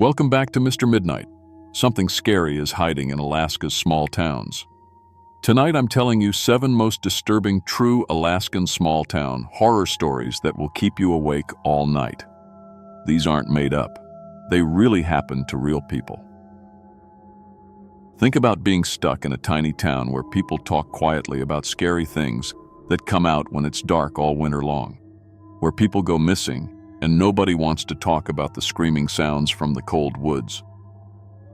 Welcome back to Mr. Midnight. Something scary is hiding in Alaska's small towns. Tonight I'm telling you 7 most disturbing true Alaskan small town horror stories that will keep you awake all night. These aren't made up. They really happened to real people. Think about being stuck in a tiny town where people talk quietly about scary things that come out when it's dark all winter long, where people go missing and nobody wants to talk about the screaming sounds from the cold woods.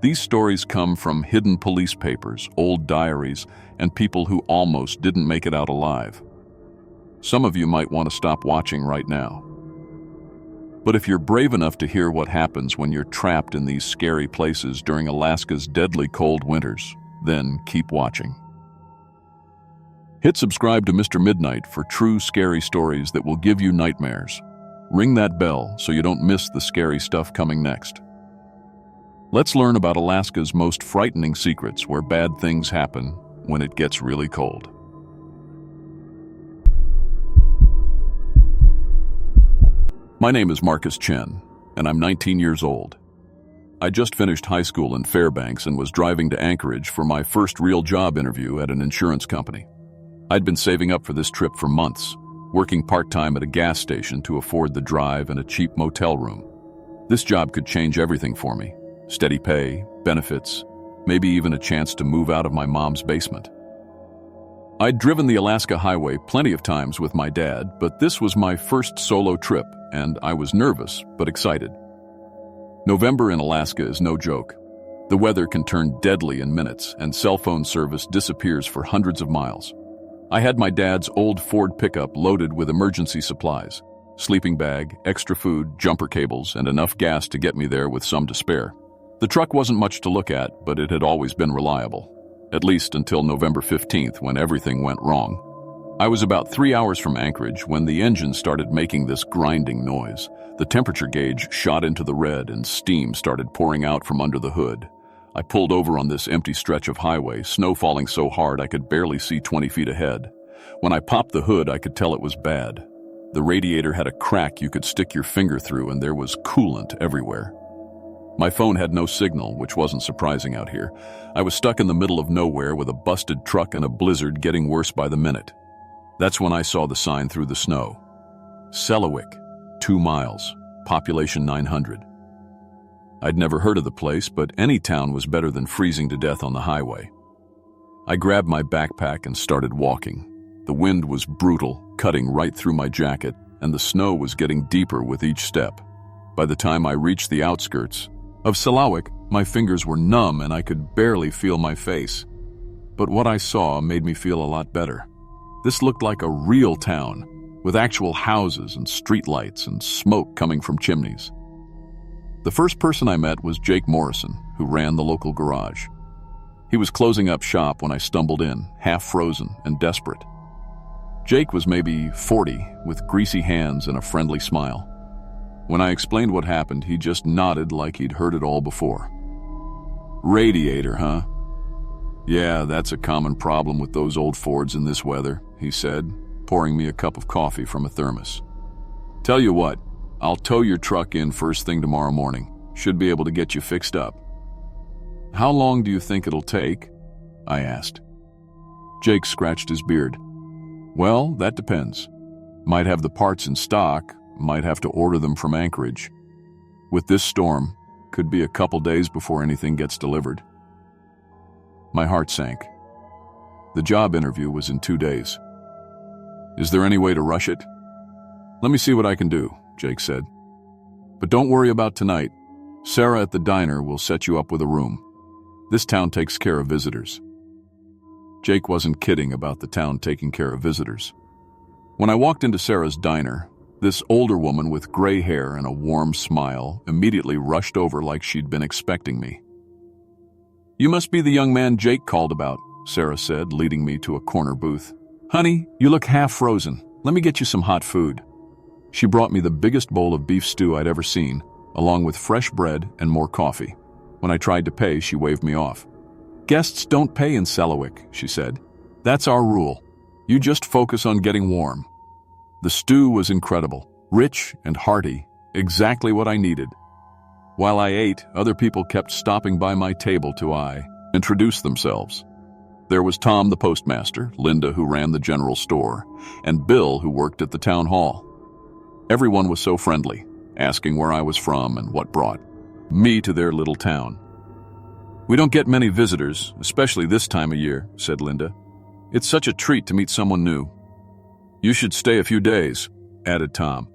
These stories come from hidden police papers, old diaries, and people who almost didn't make it out alive. Some of you might want to stop watching right now. But if you're brave enough to hear what happens when you're trapped in these scary places during Alaska's deadly cold winters, then keep watching. Hit subscribe to Mr. Midnight for true scary stories that will give you nightmares. Ring that bell so you don't miss the scary stuff coming next. Let's learn about Alaska's most frightening secrets where bad things happen when it gets really cold. My name is Marcus Chen, and I'm 19 years old. I just finished high school in Fairbanks and was driving to Anchorage for my first real job interview at an insurance company. I'd been saving up for this trip for months, working part-time at a gas station to afford the drive and a cheap motel room. This job could change everything for me. Steady pay, benefits, maybe even a chance to move out of my mom's basement. I'd driven the Alaska highway plenty of times with my dad, but this was my first solo trip, and I was nervous but excited. November in Alaska is no joke. The weather can turn deadly in minutes, and cell phone service disappears for hundreds of miles. I had my dad's old Ford pickup loaded with emergency supplies, sleeping bag, extra food, jumper cables, and enough gas to get me there with some to spare. The truck wasn't much to look at, but it had always been reliable, at least until November 15th when everything went wrong. I was about 3 hours from Anchorage when the engine started making this grinding noise. The temperature gauge shot into the red and steam started pouring out from under the hood. I pulled over on this empty stretch of highway, snow falling so hard I could barely see 20 feet ahead. When I popped the hood, I could tell it was bad. The radiator had a crack you could stick your finger through, and there was coolant everywhere. My phone had no signal, which wasn't surprising out here. I was stuck in the middle of nowhere with a busted truck and a blizzard getting worse by the minute. That's when I saw the sign through the snow. Selawik, 2 miles, population 900. I'd never heard of the place, but any town was better than freezing to death on the highway. I grabbed my backpack and started walking. The wind was brutal, cutting right through my jacket, and the snow was getting deeper with each step. By the time I reached the outskirts of Selawik, my fingers were numb and I could barely feel my face. But what I saw made me feel a lot better. This looked like a real town, with actual houses and streetlights and smoke coming from chimneys. The first person I met was Jake Morrison, who ran the local garage. He was closing up shop when I stumbled in, half frozen and desperate. Jake was maybe 40, with greasy hands and a friendly smile. When I explained what happened, he just nodded like he'd heard it all before. Radiator, huh? Yeah, that's a common problem with those old Fords in this weather, he said, pouring me a cup of coffee from a thermos. Tell you what, I'll tow your truck in first thing tomorrow morning. Should be able to get you fixed up. How long do you think it'll take? I asked. Jake scratched his beard. Well, that depends. Might have the parts in stock, might have to order them from Anchorage. With this storm, could be a couple days before anything gets delivered. My heart sank. The job interview was in 2 days. Is there any way to rush it? Let me see what I can do, Jake said. But don't worry about tonight. Sarah at the diner will set you up with a room. This town takes care of visitors. Jake wasn't kidding about the town taking care of visitors. When I walked into Sarah's diner, this older woman with gray hair and a warm smile immediately rushed over like she'd been expecting me. You must be the young man Jake called about, Sarah said, leading me to a corner booth. Honey, you look half frozen. Let me get you some hot food. She brought me the biggest bowl of beef stew I'd ever seen, along with fresh bread and more coffee. When I tried to pay, she waved me off. Guests don't pay in Selawik, she said. That's our rule. You just focus on getting warm. The stew was incredible, rich and hearty, exactly what I needed. While I ate, other people kept stopping by my table to introduce themselves. There was Tom, the postmaster, Linda, who ran the general store, and Bill, who worked at the town hall. Everyone was so friendly, asking where I was from and what brought me to their little town. "We don't get many visitors, especially this time of year," said Linda. "It's such a treat to meet someone new." "You should stay a few days," added Tom.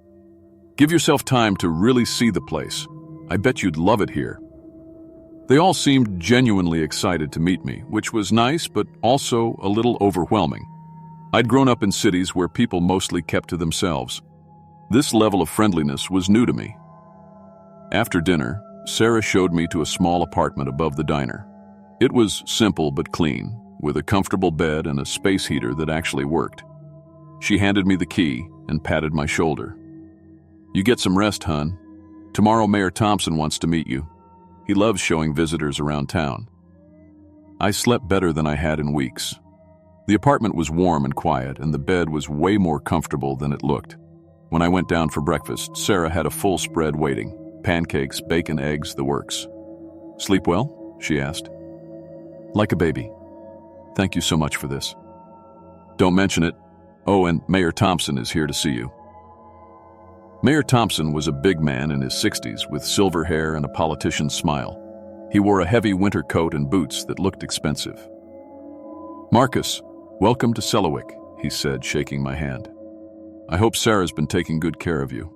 "Give yourself time to really see the place. I bet you'd love it here." They all seemed genuinely excited to meet me, which was nice, but also a little overwhelming. I'd grown up in cities where people mostly kept to themselves. This level of friendliness was new to me. After dinner, Sarah showed me to a small apartment above the diner. It was simple but clean, with a comfortable bed and a space heater that actually worked. She handed me the key and patted my shoulder. "You get some rest, hon. Tomorrow Mayor Thompson wants to meet you. He loves showing visitors around town." I slept better than I had in weeks. The apartment was warm and quiet, and the bed was way more comfortable than it looked. When I went down for breakfast, Sarah had a full spread waiting. Pancakes, bacon, eggs, the works. "Sleep well?" she asked. "Like a baby. Thank you so much for this." "Don't mention it. Oh, and Mayor Thompson is here to see you." Mayor Thompson was a big man in his 60s with silver hair and a politician's smile. He wore a heavy winter coat and boots that looked expensive. "Marcus, welcome to Selawik," he said, shaking my hand. "I hope Sarah's been taking good care of you."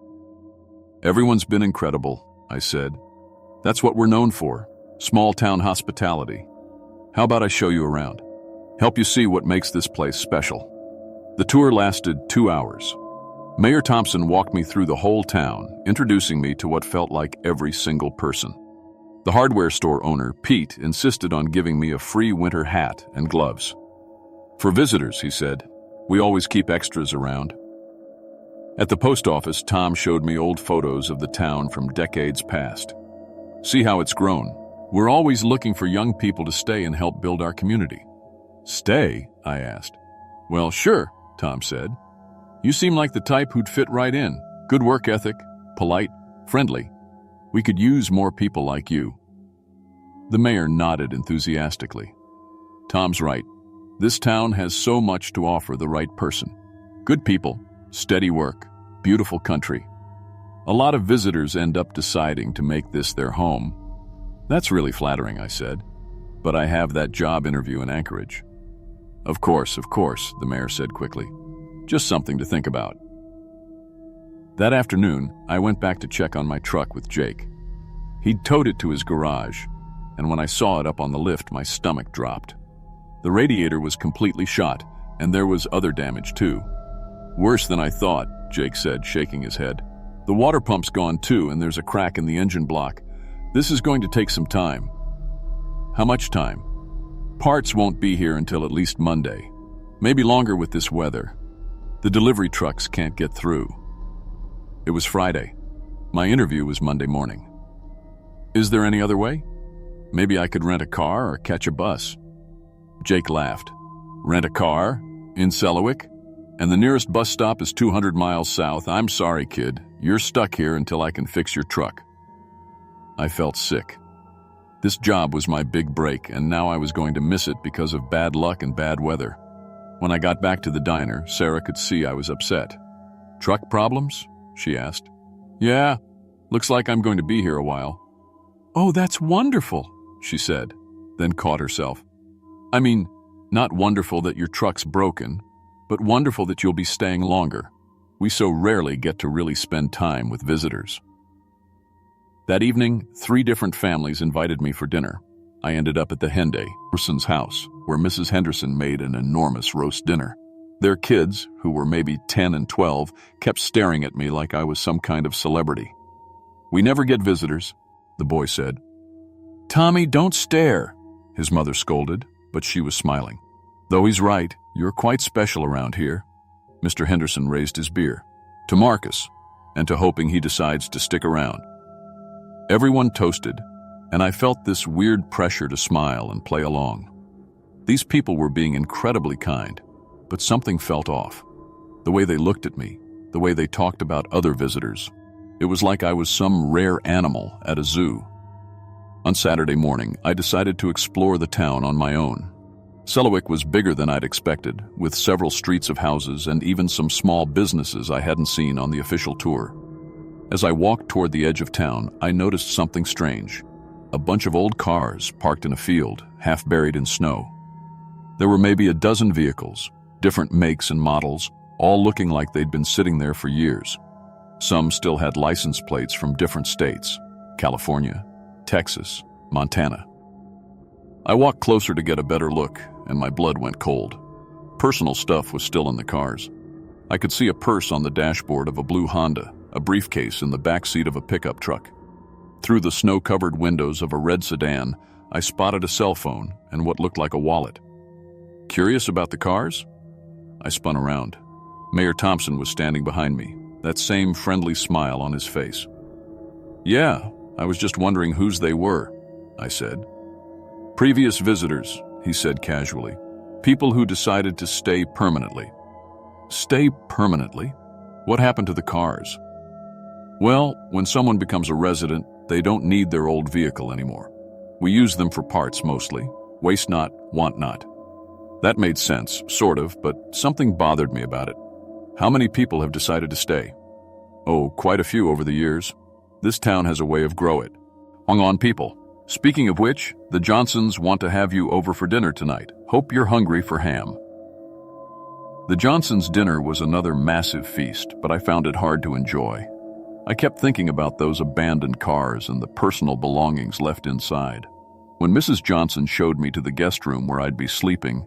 "Everyone's been incredible," I said. "That's what we're known for, small-town hospitality. How about I show you around? Help you see what makes this place special." The tour lasted 2 hours. Mayor Thompson walked me through the whole town, introducing me to what felt like every single person. The hardware store owner, Pete, insisted on giving me a free winter hat and gloves. "For visitors," he said, "we always keep extras around." At the post office, Tom showed me old photos of the town from decades past. "See how it's grown. We're always looking for young people to stay and help build our community." "Stay?" I asked. "Well, sure," Tom said. "You seem like the type who'd fit right in. Good work ethic, polite, friendly. We could use more people like you." The mayor nodded enthusiastically. "Tom's right. This town has so much to offer the right person. Good people, steady work, beautiful country. A lot of visitors end up deciding to make this their home." "That's really flattering," I said. "But I have that job interview in Anchorage." Of course, the mayor said quickly. "Just something to think about." That afternoon, I went back to check on my truck with Jake. He'd towed it to his garage, and when I saw it up on the lift, my stomach dropped. The radiator was completely shot, and there was other damage too. "Worse than I thought," Jake said, shaking his head. "The water pump's gone too, and there's a crack in the engine block. This is going to take some time." "How much time?" "Parts won't be here until at least Monday. Maybe longer with this weather. The delivery trucks can't get through." It was Friday. My interview was Monday morning. "Is there any other way? Maybe I could rent a car or catch a bus." Jake laughed. "Rent a car? In Selawik? And the nearest bus stop is 200 miles south. I'm sorry, kid. You're stuck here until I can fix your truck." I felt sick. This job was my big break, and now I was going to miss it because of bad luck and bad weather. When I got back to the diner, Sarah could see I was upset. "Truck problems?" she asked. "Yeah, looks like I'm going to be here a while." "Oh, that's wonderful," she said, then caught herself. "I mean, not wonderful that your truck's broken, but wonderful that you'll be staying longer. We so rarely get to really spend time with visitors." That evening, 3 different families invited me for dinner. I ended up at the Henderson's house, where Mrs. Henderson made an enormous roast dinner. Their kids, who were maybe 10 and 12, kept staring at me like I was some kind of celebrity. "We never get visitors," the boy said. "Tommy, don't stare," his mother scolded, but she was smiling. "Though he's right, you're quite special around here." Mr. Henderson raised his beer. "To Marcus, and to hoping he decides to stick around." Everyone toasted, and I felt this weird pressure to smile and play along. These people were being incredibly kind, but something felt off. The way they looked at me, the way they talked about other visitors. It was like I was some rare animal at a zoo. On Saturday morning, I decided to explore the town on my own. Selawik was bigger than I'd expected, with several streets of houses and even some small businesses I hadn't seen on the official tour. As I walked toward the edge of town, I noticed something strange. A bunch of old cars parked in a field, half buried in snow. There were maybe a dozen vehicles, different makes and models, all looking like they'd been sitting there for years. Some still had license plates from different states: California, Texas, Montana. I walked closer to get a better look, and my blood went cold. Personal stuff was still in the cars. I could see a purse on the dashboard of a blue Honda, a briefcase in the back seat of a pickup truck. Through the snow-covered windows of a red sedan, I spotted a cell phone and what looked like a wallet. Curious about the cars? I spun around. Mayor Thompson was standing behind me, that same friendly smile on his face. "Yeah, I was just wondering whose they were," I said. "Previous visitors," he said casually. "People who decided to stay permanently." "Stay permanently? What happened to the cars?" "Well, when someone becomes a resident, they don't need their old vehicle anymore. We use them for parts mostly. Waste not, want not." That made sense, sort of, but something bothered me about it. How many people have decided to stay? Oh, quite a few over the years. This town has a way of grow it. Hung on, people. Speaking of which, the Johnsons want to have you over for dinner tonight. Hope you're hungry for ham. The Johnsons' dinner was another massive feast, but I found it hard to enjoy. I kept thinking about those abandoned cars and the personal belongings left inside. When Mrs. Johnson showed me to the guest room where I'd be sleeping,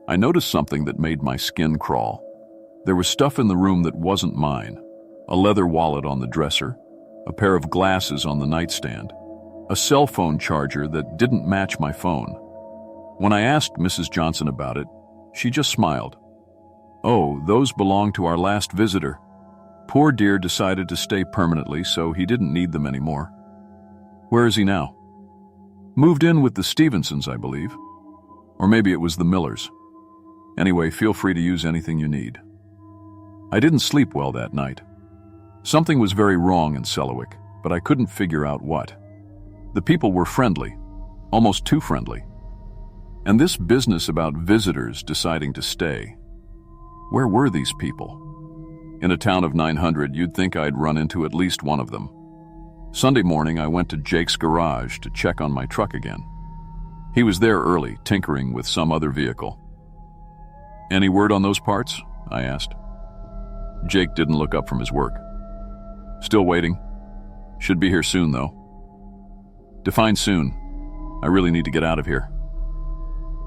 I noticed something that made my skin crawl. There was stuff in the room that wasn't mine. A leather wallet on the dresser, a pair of glasses on the nightstand, a cell phone charger that didn't match my phone. When I asked Mrs. Johnson about it, she just smiled. "Oh, those belong to our last visitor. Poor dear decided to stay permanently, so he didn't need them anymore." "Where is he now?" "Moved in with the Stevensons, I believe. Or maybe it was the Millers. Anyway, feel free to use anything you need." I didn't sleep well that night. Something was very wrong in Selawik, but I couldn't figure out what. The people were friendly, almost too friendly. And this business about visitors deciding to stay. Where were these people? In a town of 900, you'd think I'd run into at least one of them. Sunday morning, I went to Jake's garage to check on my truck again. He was there early, tinkering with some other vehicle. "Any word on those parts?" I asked. Jake didn't look up from his work. "Still waiting. Should be here soon, though." "Define soon. I really need to get out of here."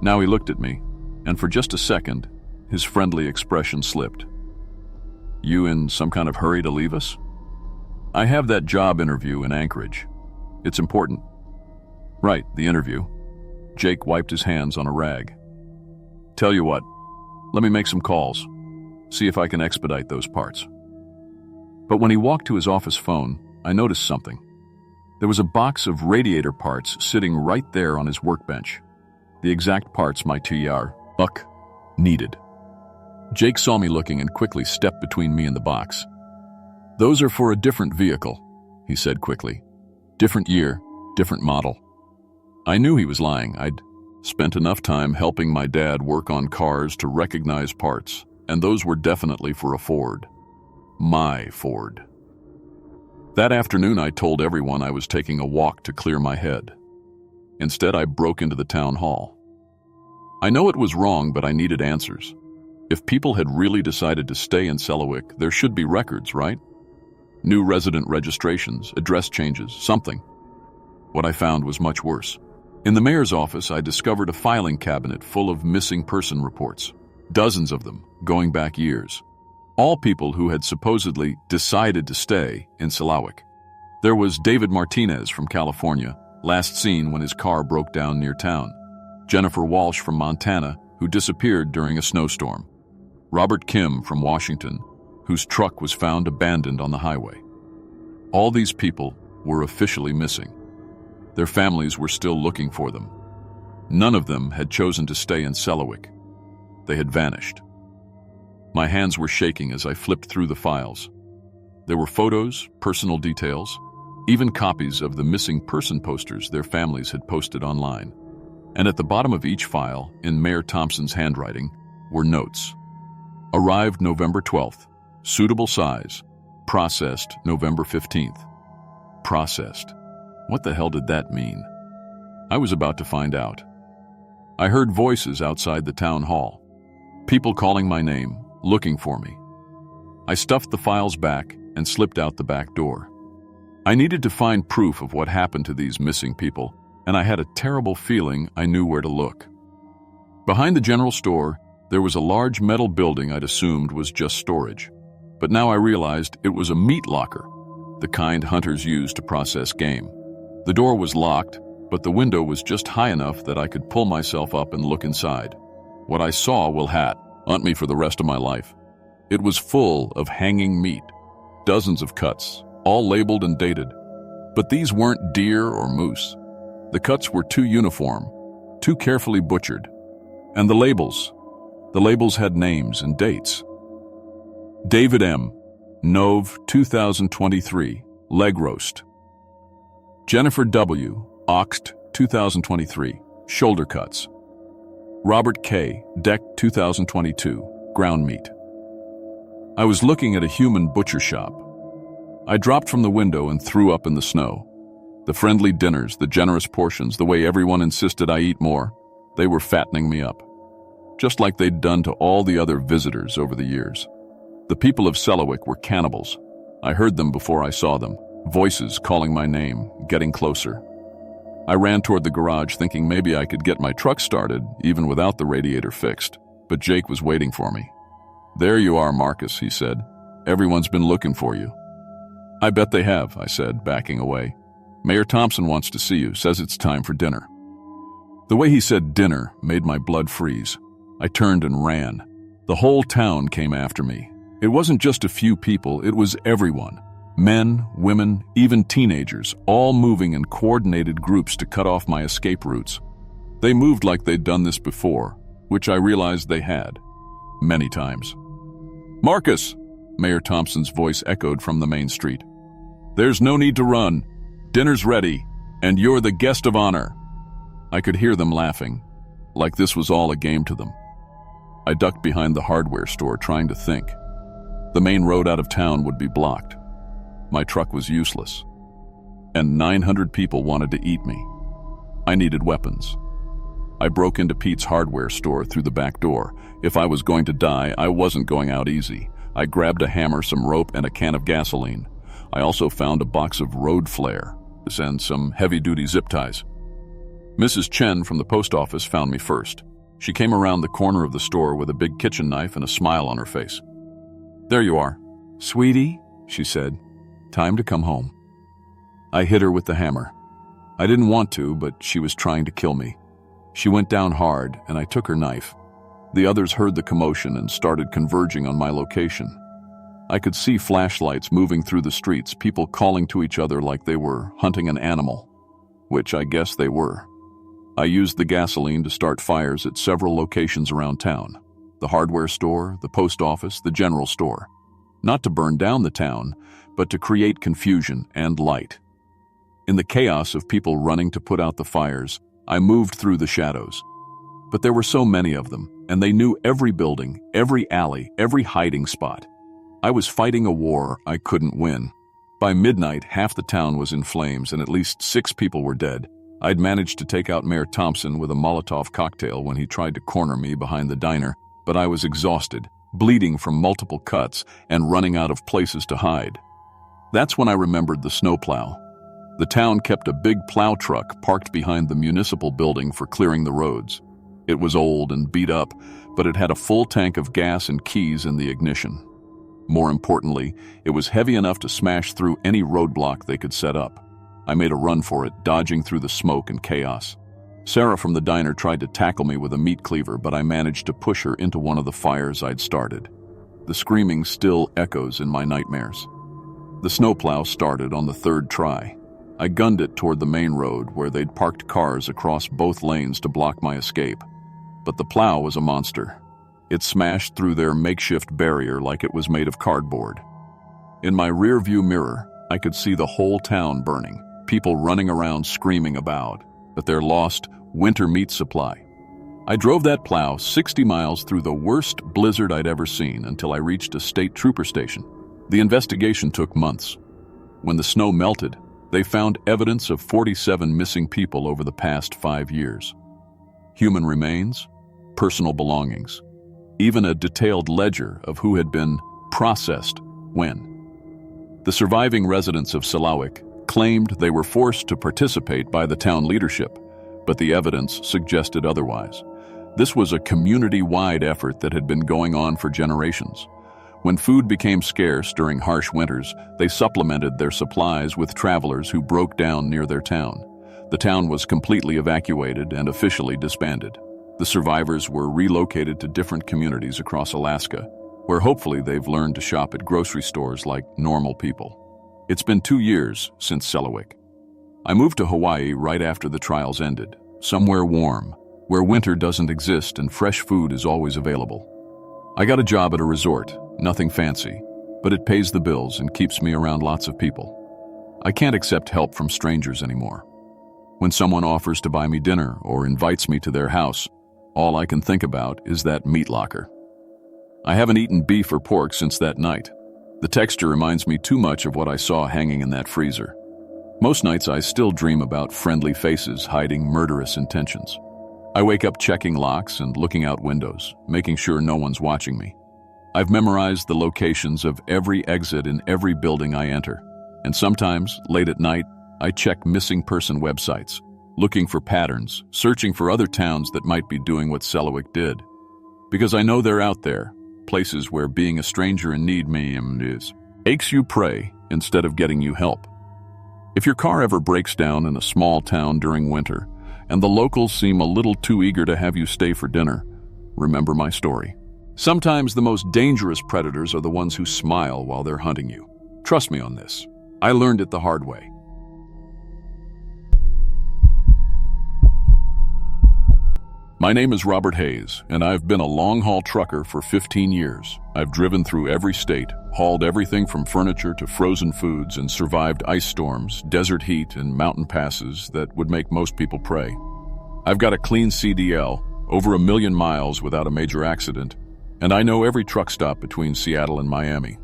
Now he looked at me, and for just a second, his friendly expression slipped. "You in some kind of hurry to leave us?" "I have that job interview in Anchorage. It's important." "Right, the interview." Jake wiped his hands on a rag. "Tell you what, let me make some calls. See if I can expedite those parts." But when he walked to his office phone, I noticed something. There was a box of radiator parts sitting right there on his workbench. The exact parts my TR Buck needed. Jake saw me looking and quickly stepped between me and the box. "Those are for a different vehicle," he said quickly. "Different year, different model." I knew he was lying. I'd spent enough time helping my dad work on cars to recognize parts, and those were definitely for a Ford. My Ford. That afternoon, I told everyone I was taking a walk to clear my head. Instead, I broke into the town hall. I know it was wrong, but I needed answers. If people had really decided to stay in Selawik, there should be records, right? New resident registrations, address changes, something. What I found was much worse. In the mayor's office, I discovered a filing cabinet full of missing person reports. Dozens of them, going back years. All people who had supposedly decided to stay in Selawik. There was David Martinez from California, last seen when his car broke down near town. Jennifer Walsh from Montana, who disappeared during a snowstorm. Robert Kim from Washington, whose truck was found abandoned on the highway. All these people were officially missing. Their families were still looking for them. None of them had chosen to stay in Selawik. They had vanished. My hands were shaking as I flipped through the files. There were photos, personal details, even copies of the missing person posters their families had posted online. And at the bottom of each file, in Mayor Thompson's handwriting, were notes. Arrived November 12th. Suitable size. Processed November 15th. Processed. What the hell did that mean? I was about to find out. I heard voices outside the town hall. People calling my name, looking for me. I stuffed the files back and slipped out the back door. I needed to find proof of what happened to these missing people, and I had a terrible feeling I knew where to look. Behind the general store, there was a large metal building I'd assumed was just storage. But now I realized it was a meat locker, the kind hunters use to process game. The door was locked, but the window was just high enough that I could pull myself up and look inside. What I saw will haunt me for the rest of my life. It was full of hanging meat, dozens of cuts, all labeled and dated. But these weren't deer or moose. The cuts were too uniform, too carefully butchered. And the labels had names and dates. David M., Nov 2023, leg roast. Jennifer W., Oxt 2023, shoulder cuts. Robert K., Deck 2022, ground meat. I was looking at a human butcher shop. I dropped from the window and threw up in the snow. The friendly dinners, the generous portions, the way everyone insisted I eat more, they were fattening me up. Just like they'd done to all the other visitors over the years. The people of Selawik were cannibals. I heard them before I saw them, voices calling my name, getting closer. I ran toward the garage thinking maybe I could get my truck started, even without the radiator fixed, but Jake was waiting for me. "There you are, Marcus," he said. "Everyone's been looking for you." "I bet they have," I said, backing away. "Mayor Thompson wants to see you, says it's time for dinner." The way he said dinner made my blood freeze. I turned and ran. The whole town came after me. It wasn't just a few people, it was everyone. Men, women, even teenagers, all moving in coordinated groups to cut off my escape routes. They moved like they'd done this before, which I realized they had. Many times. "Marcus!" Mayor Thompson's voice echoed from the main street. "There's no need to run. Dinner's ready, and you're the guest of honor." I could hear them laughing, like this was all a game to them. I ducked behind the hardware store trying to think. The main road out of town would be blocked. My truck was useless. And 900 people wanted to eat me. I needed weapons. I broke into Pete's hardware store through the back door. If I was going to die, I wasn't going out easy. I grabbed a hammer, some rope, and a can of gasoline. I also found a box of road flare and some heavy-duty zip ties. Mrs. Chen from the post office found me first. She came around the corner of the store with a big kitchen knife and a smile on her face. "There you are." "Sweetie," she said, "time to come home." I hit her with the hammer. I didn't want to, but she was trying to kill me. She went down hard, and I took her knife. The others heard the commotion and started converging on my location. I could see flashlights moving through the streets, people calling to each other like they were hunting an animal, which I guess they were. I used the gasoline to start fires at several locations around town. The hardware store, the post office, the general store. Not to burn down the town, but to create confusion and light. In the chaos of people running to put out the fires, I moved through the shadows. But there were so many of them, and they knew every building, every alley, every hiding spot. I was fighting a war I couldn't win. By midnight, half the town was in flames and at least 6 people were dead. I'd managed to take out Mayor Thompson with a Molotov cocktail when he tried to corner me behind the diner, but I was exhausted, bleeding from multiple cuts and running out of places to hide. That's when I remembered the snowplow. The town kept a big plow truck parked behind the municipal building for clearing the roads. It was old and beat up, but it had a full tank of gas and keys in the ignition. More importantly, it was heavy enough to smash through any roadblock they could set up. I made a run for it, dodging through the smoke and chaos. Sarah from the diner tried to tackle me with a meat cleaver, but I managed to push her into one of the fires I'd started. The screaming still echoes in my nightmares. The snowplow started on the 3rd try. I gunned it toward the main road where they'd parked cars across both lanes to block my escape. But the plow was a monster. It smashed through their makeshift barrier like it was made of cardboard. In my rearview mirror, I could see the whole town burning, people running around screaming about their lost winter meat supply. I drove that plow 60 miles through the worst blizzard I'd ever seen until I reached a state trooper station. The investigation took months. When the snow melted, they found evidence of 47 missing people over the past 5 years. Human remains, personal belongings, even a detailed ledger of who had been processed when. The surviving residents of Selawik claimed they were forced to participate by the town leadership, but the evidence suggested otherwise. This was a community-wide effort that had been going on for generations. When food became scarce during harsh winters, they supplemented their supplies with travelers who broke down near their town. The town was completely evacuated and officially disbanded. The survivors were relocated to different communities across Alaska, where hopefully they've learned to shop at grocery stores like normal people. It's been 2 years since Selawik. I moved to Hawaii right after the trials ended, somewhere warm, where winter doesn't exist and fresh food is always available. I got a job at a resort, nothing fancy, but it pays the bills and keeps me around lots of people. I can't accept help from strangers anymore. When someone offers to buy me dinner or invites me to their house, all I can think about is that meat locker. I haven't eaten beef or pork since that night. The texture reminds me too much of what I saw hanging in that freezer. Most nights I still dream about friendly faces hiding murderous intentions. I wake up checking locks and looking out windows, making sure no one's watching me. I've memorized the locations of every exit in every building I enter, and sometimes, late at night, I check missing person websites, looking for patterns, searching for other towns that might be doing what Selawik did. Because I know they're out there, places where being a stranger in need makes you pray instead of getting you help. If your car ever breaks down in a small town during winter, and the locals seem a little too eager to have you stay for dinner, remember my story. Sometimes the most dangerous predators are the ones who smile while they're hunting you. Trust me on this. I learned it the hard way. My name is Robert Hayes, and I've been a long-haul trucker for 15 years. I've driven through every state, hauled everything from furniture to frozen foods, and survived ice storms, desert heat, and mountain passes that would make most people pray. I've got a clean CDL, over 1 million miles without a major accident, and I know every truck stop between Seattle and Miami.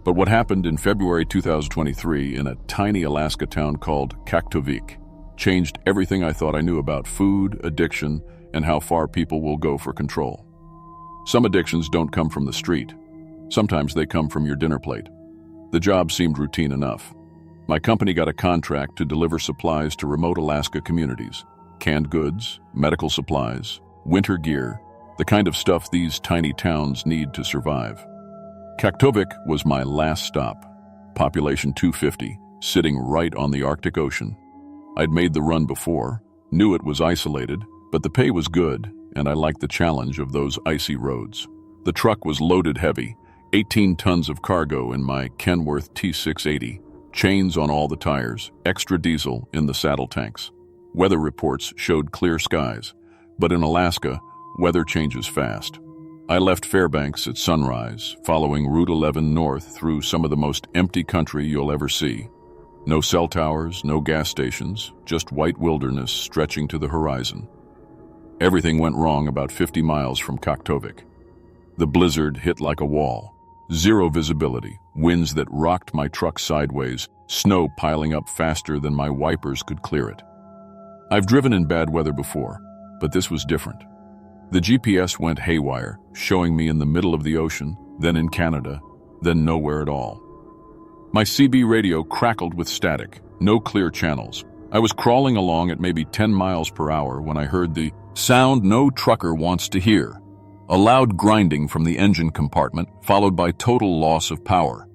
But what happened in February 2023 in a tiny Alaska town called Kaktovik changed everything I thought I knew about food, addiction, and how far people will go for control. Some addictions don't come from the street. Sometimes they come from your dinner plate. The job seemed routine enough. My company got a contract to deliver supplies to remote Alaska communities. Canned goods, medical supplies, winter gear, the kind of stuff these tiny towns need to survive. Kaktovik was my last stop. Population 250, sitting right on the Arctic Ocean. I'd made the run before, knew it was isolated, but the pay was good, and I liked the challenge of those icy roads. The truck was loaded heavy, 18 tons of cargo in my Kenworth T680, chains on all the tires, extra diesel in the saddle tanks. Weather reports showed clear skies, but in Alaska, weather changes fast. I left Fairbanks at sunrise, following Route 11 north through some of the most empty country you'll ever see. No cell towers, no gas stations, just white wilderness stretching to the horizon. Everything went wrong about 50 miles from Kaktovik. The blizzard hit like a wall. Zero visibility, winds that rocked my truck sideways, snow piling up faster than my wipers could clear it. I've driven in bad weather before, but this was different. The GPS went haywire, showing me in the middle of the ocean, then in Canada, then nowhere at all. My CB radio crackled with static, no clear channels. I was crawling along at maybe 10 miles per hour when I heard the sound no trucker wants to hear. A loud grinding from the engine compartment, followed by total loss of power.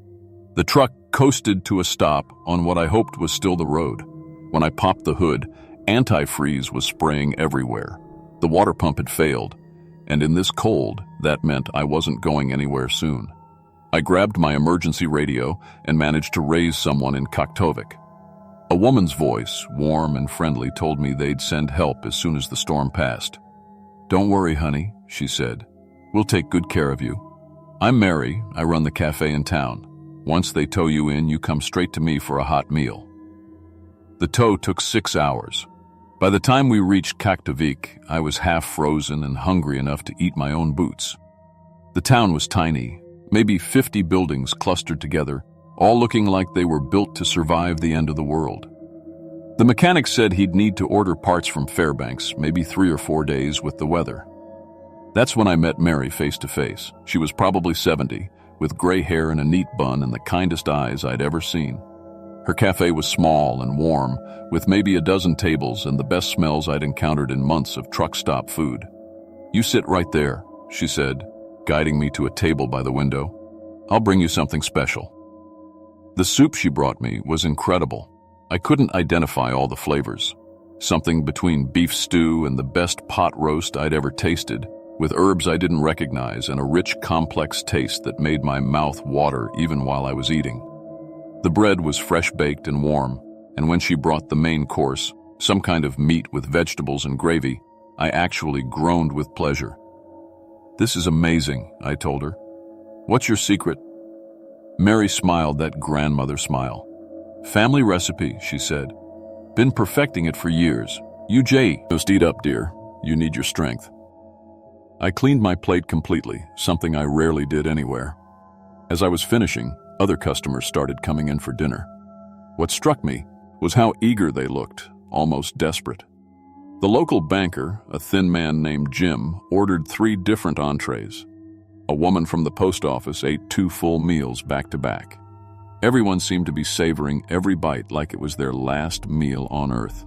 The truck coasted to a stop on what I hoped was still the road. When I popped the hood, antifreeze was spraying everywhere. The water pump had failed, and in this cold, that meant I wasn't going anywhere soon. I grabbed my emergency radio and managed to raise someone in Kaktovik. A woman's voice, warm and friendly, told me they'd send help as soon as the storm passed. "Don't worry, honey," she said. "We'll take good care of you. I'm Mary. I run the cafe in town. Once they tow you in, you come straight to me for a hot meal. The tow took 6 hours. By the time we reached Kaktovik, I was half frozen and hungry enough to eat my own boots. The town was tiny, maybe 50 buildings clustered together, all looking like they were built to survive the end of the world. The mechanic said he'd need to order parts from Fairbanks, maybe 3 or 4 days with the weather. That's when I met Mary face to face. She was probably 70, with gray hair and a neat bun and the kindest eyes I'd ever seen. Her cafe was small and warm, with maybe a dozen tables and the best smells I'd encountered in months of truck stop food. "You sit right there," she said, guiding me to a table by the window. "I'll bring you something special." The soup she brought me was incredible. I couldn't identify all the flavors. Something between beef stew and the best pot roast I'd ever tasted, with herbs I didn't recognize and a rich, complex taste that made my mouth water even while I was eating. The bread was fresh-baked and warm, and when she brought the main course, some kind of meat with vegetables and gravy, I actually groaned with pleasure. "This is amazing," I told her. "What's your secret?" Mary smiled that grandmother smile. "Family recipe," she said. "Been perfecting it for years. Just eat up, dear. You need your strength." I cleaned my plate completely, something I rarely did anywhere. As I was finishing, other customers started coming in for dinner. What struck me was how eager they looked, almost desperate. The local banker, a thin man named Jim, ordered 3 different entrees. A woman from the post office ate 2 full meals back to back. Everyone seemed to be savoring every bite like it was their last meal on earth.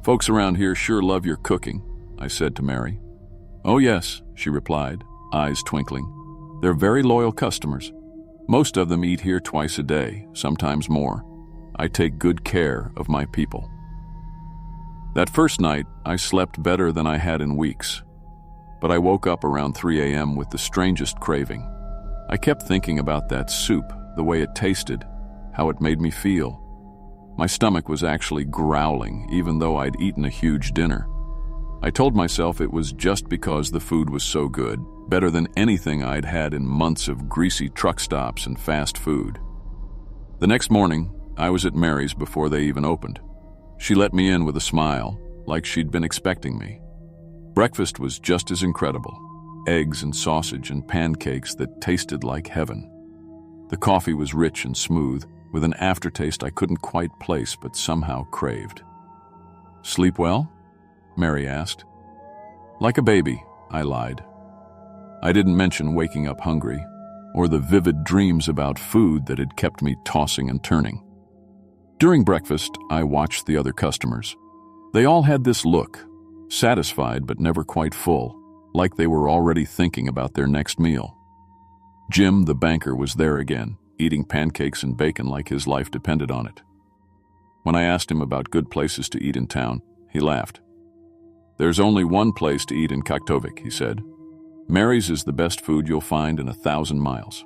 "Folks around here sure love your cooking," I said to Mary. "Oh yes," she replied, eyes twinkling. "They're very loyal customers. Most of them eat here twice a day, sometimes more. I take good care of my people." That first night, I slept better than I had in weeks. But I woke up around 3 a.m. with the strangest craving. I kept thinking about that soup, the way it tasted, how it made me feel. My stomach was actually growling, even though I'd eaten a huge dinner. I told myself it was just because the food was so good, better than anything I'd had in months of greasy truck stops and fast food. The next morning, I was at Mary's before they even opened. She let me in with a smile, like she'd been expecting me. Breakfast was just as incredible. Eggs and sausage and pancakes that tasted like heaven. The coffee was rich and smooth, with an aftertaste I couldn't quite place but somehow craved. "Sleep well?" Mary asked. "Like a baby," I lied. I didn't mention waking up hungry, or the vivid dreams about food that had kept me tossing and turning. During breakfast, I watched the other customers. They all had this look, satisfied but never quite full, like they were already thinking about their next meal. Jim, the banker, was there again, eating pancakes and bacon like his life depended on it. When I asked him about good places to eat in town, he laughed. "There's only one place to eat in Kaktovik," he said. "Mary's is the best food you'll find in 1,000 miles.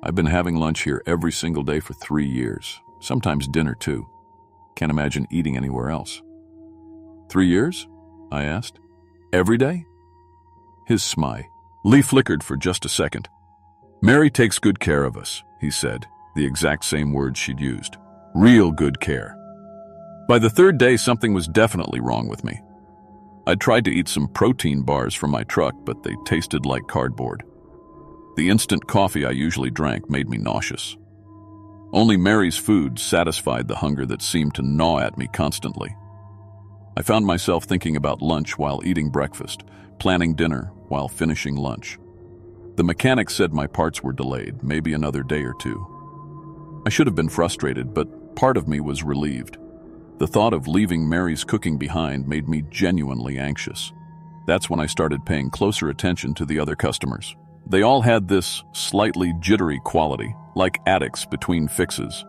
I've been having lunch here every single day for 3 years, sometimes dinner too. Can't imagine eating anywhere else." 3 years? I asked. "Every day?" His smile flickered for just a second. "Mary takes good care of us," he said, the exact same words she'd used. "Real good care." By the 3rd day, something was definitely wrong with me. I'd tried to eat some protein bars from my truck, but they tasted like cardboard. The instant coffee I usually drank made me nauseous. Only Mary's food satisfied the hunger that seemed to gnaw at me constantly. I found myself thinking about lunch while eating breakfast, planning dinner while finishing lunch. The mechanic said my parts were delayed, maybe another day or 2. I should have been frustrated, but part of me was relieved. The thought of leaving Mary's cooking behind made me genuinely anxious. That's when I started paying closer attention to the other customers. They all had this slightly jittery quality, like addicts between fixes.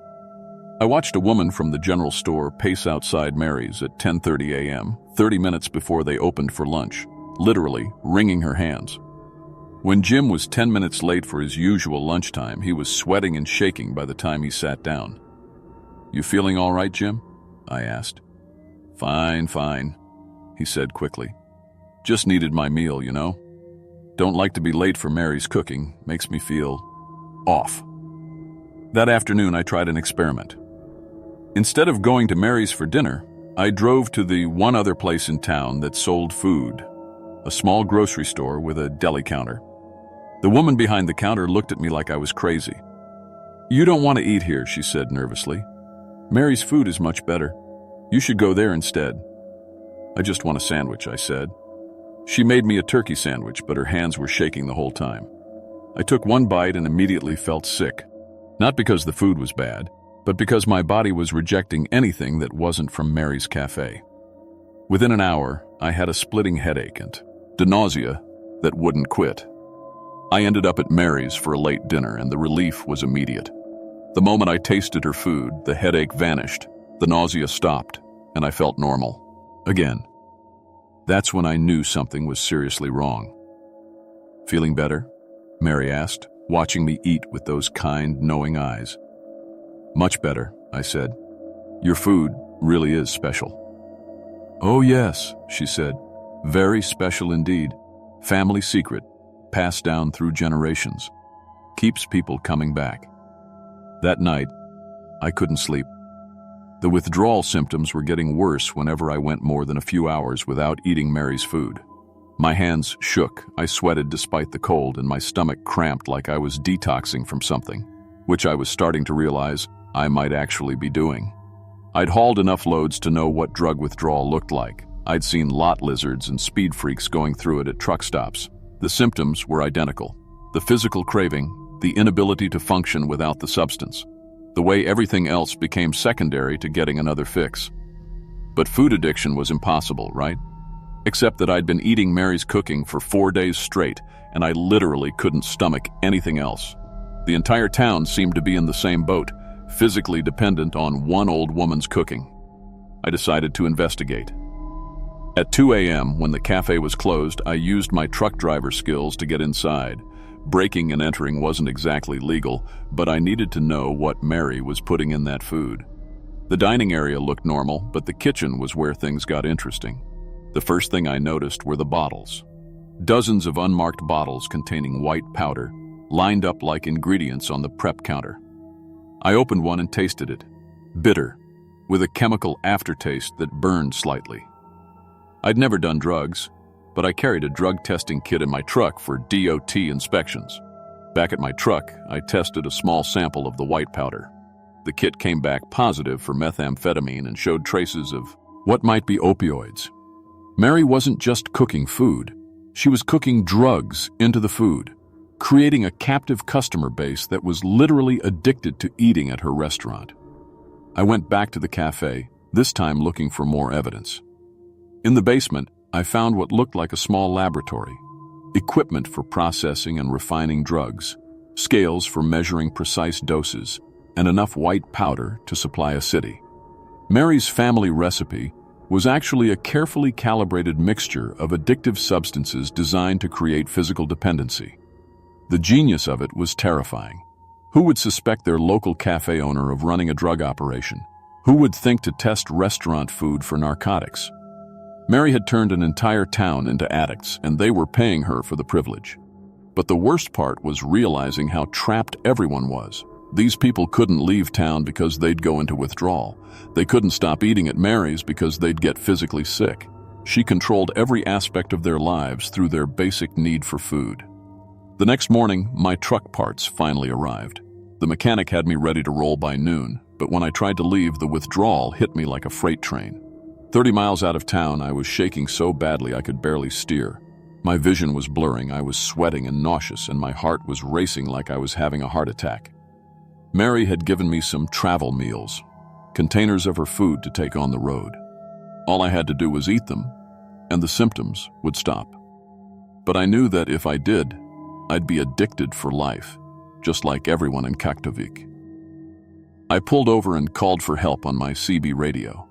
I watched a woman from the general store pace outside Mary's at 10:30 a.m., 30 minutes before they opened for lunch, literally wringing her hands. When Jim was 10 minutes late for his usual lunchtime, he was sweating and shaking by the time he sat down. "You feeling all right, Jim?" I asked. Fine, he said quickly. "Just needed my meal, you know. Don't like to be late for Mary's cooking. Makes me feel off." That afternoon, I tried an experiment. Instead of going to Mary's for dinner, I drove to the one other place in town that sold food, a small grocery store with a deli counter. The woman behind the counter looked at me like I was crazy. "You don't want to eat here," she said nervously. "Mary's food is much better. You should go there instead." "I just want a sandwich," I said. She made me a turkey sandwich, but her hands were shaking the whole time. I took one bite and immediately felt sick. Not because the food was bad, but because my body was rejecting anything that wasn't from Mary's Cafe. Within an hour, I had a splitting headache and nausea that wouldn't quit. I ended up at Mary's for a late dinner, and the relief was immediate. The moment I tasted her food, the headache vanished, the nausea stopped, and I felt normal. Again. That's when I knew something was seriously wrong. "Feeling better?" Mary asked, watching me eat with those kind, knowing eyes. "Much better," I said. "Your food really is special." "Oh yes," she said. "Very special indeed. Family secret, passed down through generations. Keeps people coming back." That night, I couldn't sleep. The withdrawal symptoms were getting worse whenever I went more than a few hours without eating Mary's food. My hands shook, I sweated despite the cold, and my stomach cramped like I was detoxing from something, which I was starting to realize I might actually be doing. I'd hauled enough loads to know what drug withdrawal looked like. I'd seen lot lizards and speed freaks going through it at truck stops. The symptoms were identical. The physical craving, the inability to function without the substance. The way everything else became secondary to getting another fix. But food addiction was impossible, right? Except that I'd been eating Mary's cooking for 4 days straight, and I literally couldn't stomach anything else. The entire town seemed to be in the same boat, physically dependent on one old woman's cooking. I decided to investigate. At 2 a.m., when the cafe was closed, I used my truck driver skills to get inside. Breaking and entering wasn't exactly legal, but I needed to know what Mary was putting in that food. The dining area looked normal, but the kitchen was where things got interesting. The first thing I noticed were the bottles. Dozens of unmarked bottles containing white powder, lined up like ingredients on the prep counter. I opened one and tasted it. Bitter, with a chemical aftertaste that burned slightly. I'd never done drugs, but I carried a drug testing kit in my truck for DOT inspections. Back at my truck, I tested a small sample of the white powder. The kit came back positive for methamphetamine and showed traces of what might be opioids. Mary wasn't just cooking food. She was cooking drugs into the food, creating a captive customer base that was literally addicted to eating at her restaurant. I went back to the cafe, this time looking for more evidence. In the basement, I found what looked like a small laboratory, equipment for processing and refining drugs, scales for measuring precise doses, and enough white powder to supply a city. Mary's family recipe was actually a carefully calibrated mixture of addictive substances designed to create physical dependency. The genius of it was terrifying. Who would suspect their local cafe owner of running a drug operation? Who would think to test restaurant food for narcotics? Mary had turned an entire town into addicts, and they were paying her for the privilege. But the worst part was realizing how trapped everyone was. These people couldn't leave town because they'd go into withdrawal. They couldn't stop eating at Mary's because they'd get physically sick. She controlled every aspect of their lives through their basic need for food. The next morning, my truck parts finally arrived. The mechanic had me ready to roll by noon, but when I tried to leave, the withdrawal hit me like a freight train. 30 miles out of town, I was shaking so badly I could barely steer. My vision was blurring, I was sweating and nauseous, and my heart was racing like I was having a heart attack. Mary had given me some travel meals, containers of her food to take on the road. All I had to do was eat them, and the symptoms would stop. But I knew that if I did, I'd be addicted for life, just like everyone in Kaktovik. I pulled over and called for help on my CB radio.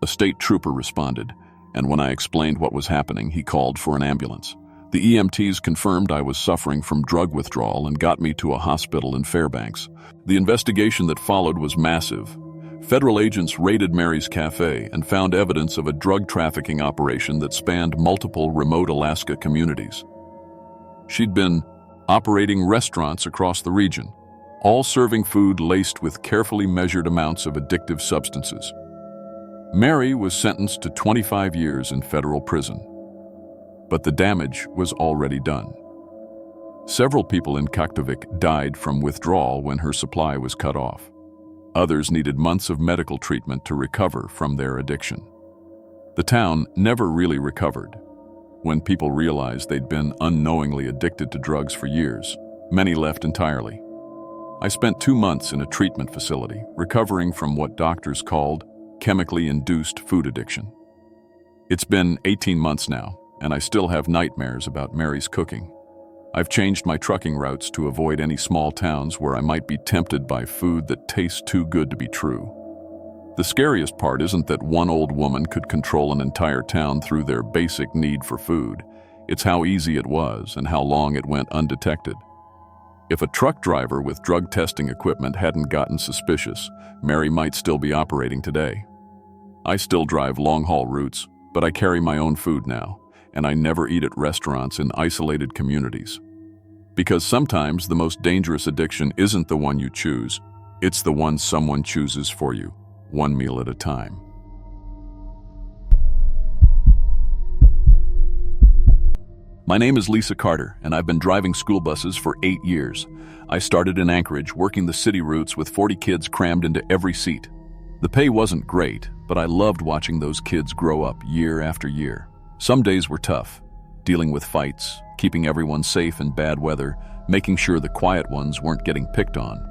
A state trooper responded, and when I explained what was happening, he called for an ambulance. The EMTs confirmed I was suffering from drug withdrawal and got me to a hospital in Fairbanks. The investigation that followed was massive. Federal agents raided Mary's Cafe and found evidence of a drug trafficking operation that spanned multiple remote Alaska communities. She'd been operating restaurants across the region, all serving food laced with carefully measured amounts of addictive substances. Mary was sentenced to 25 years in federal prison. But the damage was already done. Several people in Kaktovik died from withdrawal when her supply was cut off. Others needed months of medical treatment to recover from their addiction. The town never really recovered. When people realized they'd been unknowingly addicted to drugs for years, many left entirely. I spent 2 months in a treatment facility, recovering from what doctors called chemically induced food addiction. It's been 18 months now, and I still have nightmares about Mary's cooking. I've changed my trucking routes to avoid any small towns where I might be tempted by food that tastes too good to be true. The scariest part isn't that one old woman could control an entire town through their basic need for food. It's how easy it was and how long it went undetected. If a truck driver with drug testing equipment hadn't gotten suspicious, Mary might still be operating today. I still drive long-haul routes, but I carry my own food now, and I never eat at restaurants in isolated communities. Because sometimes the most dangerous addiction isn't the one you choose, it's the one someone chooses for you, one meal at a time. My name is Lisa Carter, and I've been driving school buses for 8 years. I started in Anchorage, working the city routes with 40 kids crammed into every seat. The pay wasn't great, but I loved watching those kids grow up year after year. Some days were tough, dealing with fights, keeping everyone safe in bad weather, making sure the quiet ones weren't getting picked on.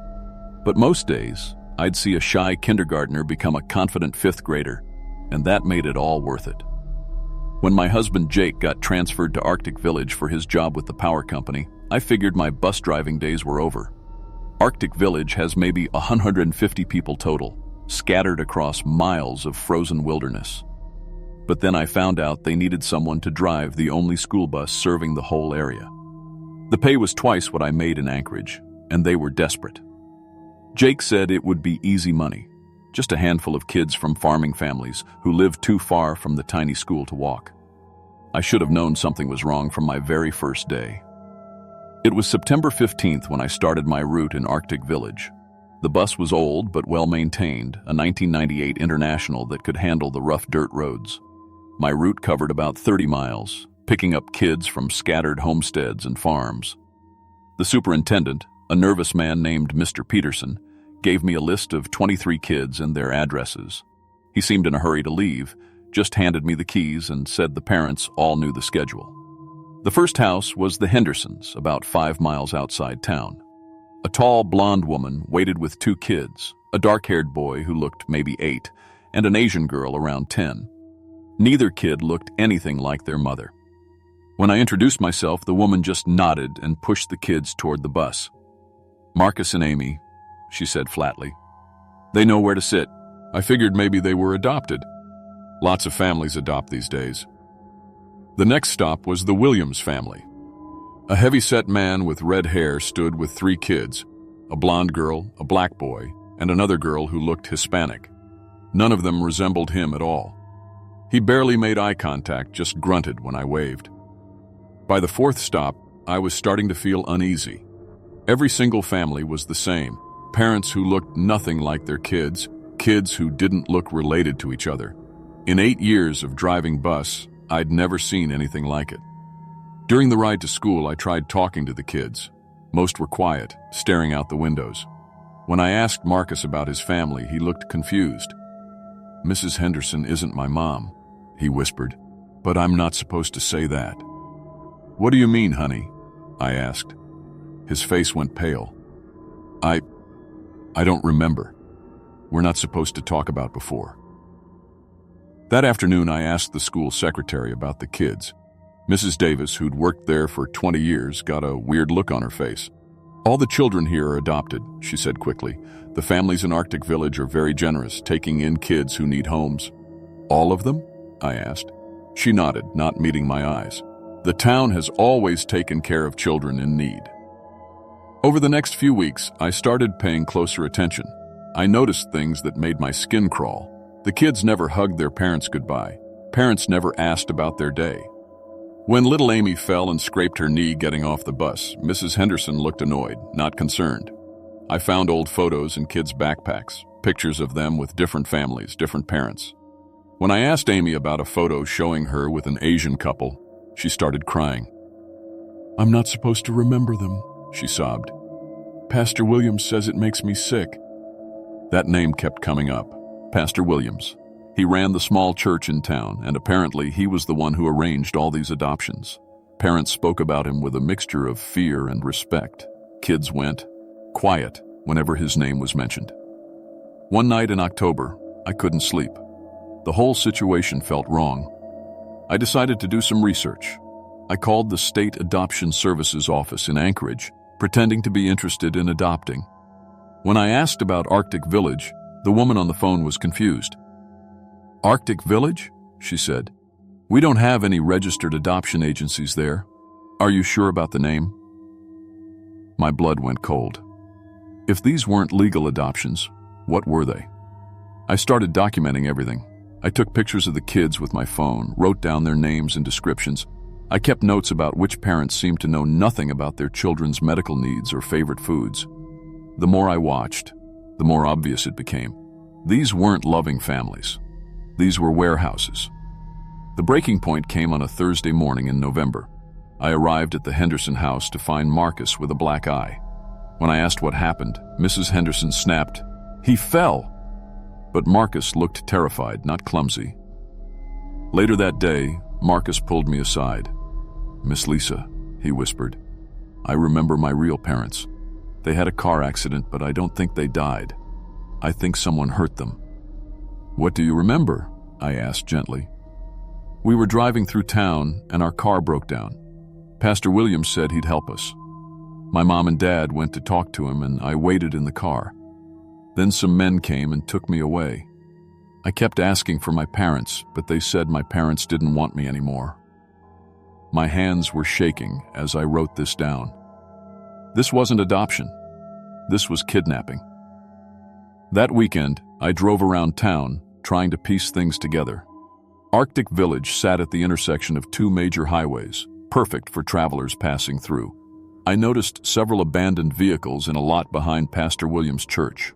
But most days, I'd see a shy kindergartner become a confident 5th grader, and that made it all worth it. When my husband Jake got transferred to Arctic Village for his job with the power company, I figured my bus driving days were over. Arctic Village has maybe 150 people total, scattered across miles of frozen wilderness. But then I found out they needed someone to drive the only school bus serving the whole area. The pay was twice what I made in Anchorage, and they were desperate. Jake said it would be easy money, just a handful of kids from farming families who lived too far from the tiny school to walk. I should have known something was wrong from my very first day. It was September 15th when I started my route in Arctic Village. The bus was old but well-maintained, a 1998 International that could handle the rough dirt roads. My route covered about 30 miles, picking up kids from scattered homesteads and farms. The superintendent, a nervous man named Mr. Peterson, gave me a list of 23 kids and their addresses. He seemed in a hurry to leave, just handed me the keys and said the parents all knew the schedule. The first house was the Hendersons, about 5 miles outside town. A tall, blonde woman waited with 2 kids, a dark-haired boy who looked maybe 8, and an Asian girl around 10. Neither kid looked anything like their mother. When I introduced myself, the woman just nodded and pushed the kids toward the bus. "Marcus and Amy," she said flatly. "They know where to sit. I figured maybe they were adopted. Lots of families adopt these days." The next stop was the Williams family. A heavy-set man with red hair stood with 3 kids, a blonde girl, a black boy, and another girl who looked Hispanic. None of them resembled him at all. He barely made eye contact, just grunted when I waved. By the 4th stop, I was starting to feel uneasy. Every single family was the same. Parents who looked nothing like their kids, kids who didn't look related to each other. In 8 years of driving bus, I'd never seen anything like it. During the ride to school, I tried talking to the kids. Most were quiet, staring out the windows. When I asked Marcus about his family, he looked confused. "Mrs. Henderson isn't my mom," he whispered, "but I'm not supposed to say that." "What do you mean, honey?" I asked. His face went pale. I don't remember. We're not supposed to talk about before." That afternoon, I asked the school secretary about the kids. Mrs. Davis, who'd worked there for 20 years, got a weird look on her face. "All the children here are adopted," she said quickly. "The families in Arctic Village are very generous, taking in kids who need homes." "All of them?" I asked. She nodded, not meeting my eyes. "The town has always taken care of children in need." Over the next few weeks, I started paying closer attention. I noticed things that made my skin crawl. The kids never hugged their parents goodbye. Parents never asked about their day. When little Amy fell and scraped her knee getting off the bus, Mrs. Henderson looked annoyed, not concerned. I found old photos in kids' backpacks, pictures of them with different families, different parents. When I asked Amy about a photo showing her with an Asian couple, she started crying. "I'm not supposed to remember them," she sobbed. "Pastor Williams says it makes me sick." That name kept coming up. Pastor Williams. He ran the small church in town, and apparently he was the one who arranged all these adoptions. Parents spoke about him with a mixture of fear and respect. Kids went quiet whenever his name was mentioned. One night in October, I couldn't sleep. The whole situation felt wrong. I decided to do some research. I called the State Adoption Services office in Anchorage, pretending to be interested in adopting. When I asked about Arctic Village, the woman on the phone was confused. "Arctic Village?" she said. "We don't have any registered adoption agencies there. Are you sure about the name?" My blood went cold. If these weren't legal adoptions, what were they? I started documenting everything. I took pictures of the kids with my phone, wrote down their names and descriptions. I kept notes about which parents seemed to know nothing about their children's medical needs or favorite foods. The more I watched, the more obvious it became. These weren't loving families. These were warehouses. The breaking point came on a Thursday morning in November. I arrived at the Henderson house to find Marcus with a black eye. When I asked what happened, Mrs. Henderson snapped, "He fell!" But Marcus looked terrified, not clumsy. Later that day, Marcus pulled me aside. "Miss Lisa," he whispered, "I remember my real parents. They had a car accident, but I don't think they died. I think someone hurt them." "What do you remember?" I asked gently. "We were driving through town and our car broke down. Pastor Williams said he'd help us. My mom and dad went to talk to him and I waited in the car. Then some men came and took me away. I kept asking for my parents, but they said my parents didn't want me anymore." My hands were shaking as I wrote this down. This wasn't adoption. This was kidnapping. That weekend, I drove around town, trying to piece things together. Arctic Village sat at the intersection of two major highways, perfect for travelers passing through. I noticed several abandoned vehicles in a lot behind Pastor Williams' church.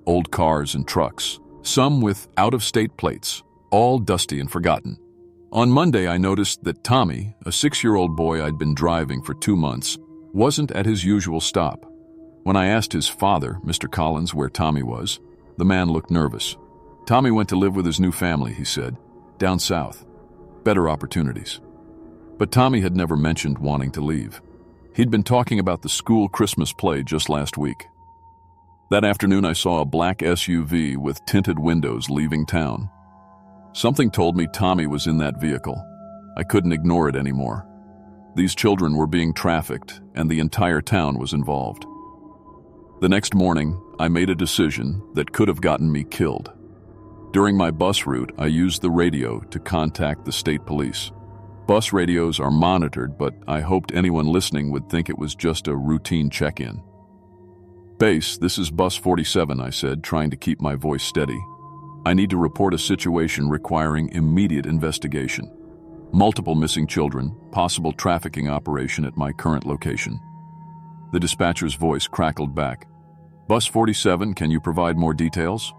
Old cars and trucks, some with out-of-state plates, all dusty and forgotten. On Monday, I noticed that Tommy, a 6-year-old boy I'd been driving for 2 months, wasn't at his usual stop. When I asked his father, Mr. Collins, where Tommy was, the man looked nervous. "Tommy went to live with his new family," he said, "down south. Better opportunities." But Tommy had never mentioned wanting to leave. He'd been talking about the school Christmas play just last week. That afternoon, I saw a black SUV with tinted windows leaving town. Something told me Tommy was in that vehicle. I couldn't ignore it anymore. These children were being trafficked, and the entire town was involved. The next morning, I made a decision that could have gotten me killed. During my bus route, I used the radio to contact the state police. Bus radios are monitored, but I hoped anyone listening would think it was just a routine check-in. "Base, this is Bus 47, I said, trying to keep my voice steady. "I need to report a situation requiring immediate investigation. Multiple missing children, possible trafficking operation at my current location." The dispatcher's voice crackled back. "Bus 47, can you provide more details?"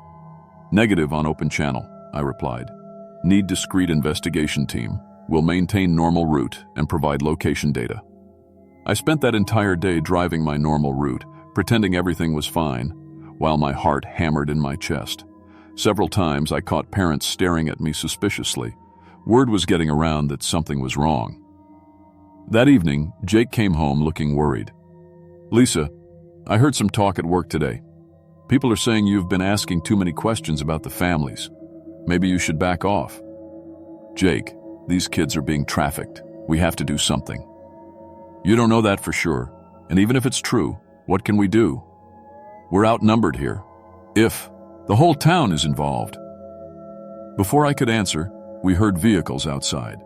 "Negative on open channel," I replied. "Need discreet investigation team. Will maintain normal route and provide location data." I spent that entire day driving my normal route, pretending everything was fine, while my heart hammered in my chest. Several times I caught parents staring at me suspiciously. Word was getting around that something was wrong. That evening, Jake came home looking worried. "Lisa, I heard some talk at work today. People are saying you've been asking too many questions about the families. Maybe you should back off." "Jake, these kids are being trafficked. We have to do something." "You don't know that for sure. And even if it's true, what can we do? We're outnumbered here. If the whole town is involved." Before I could answer, we heard vehicles outside.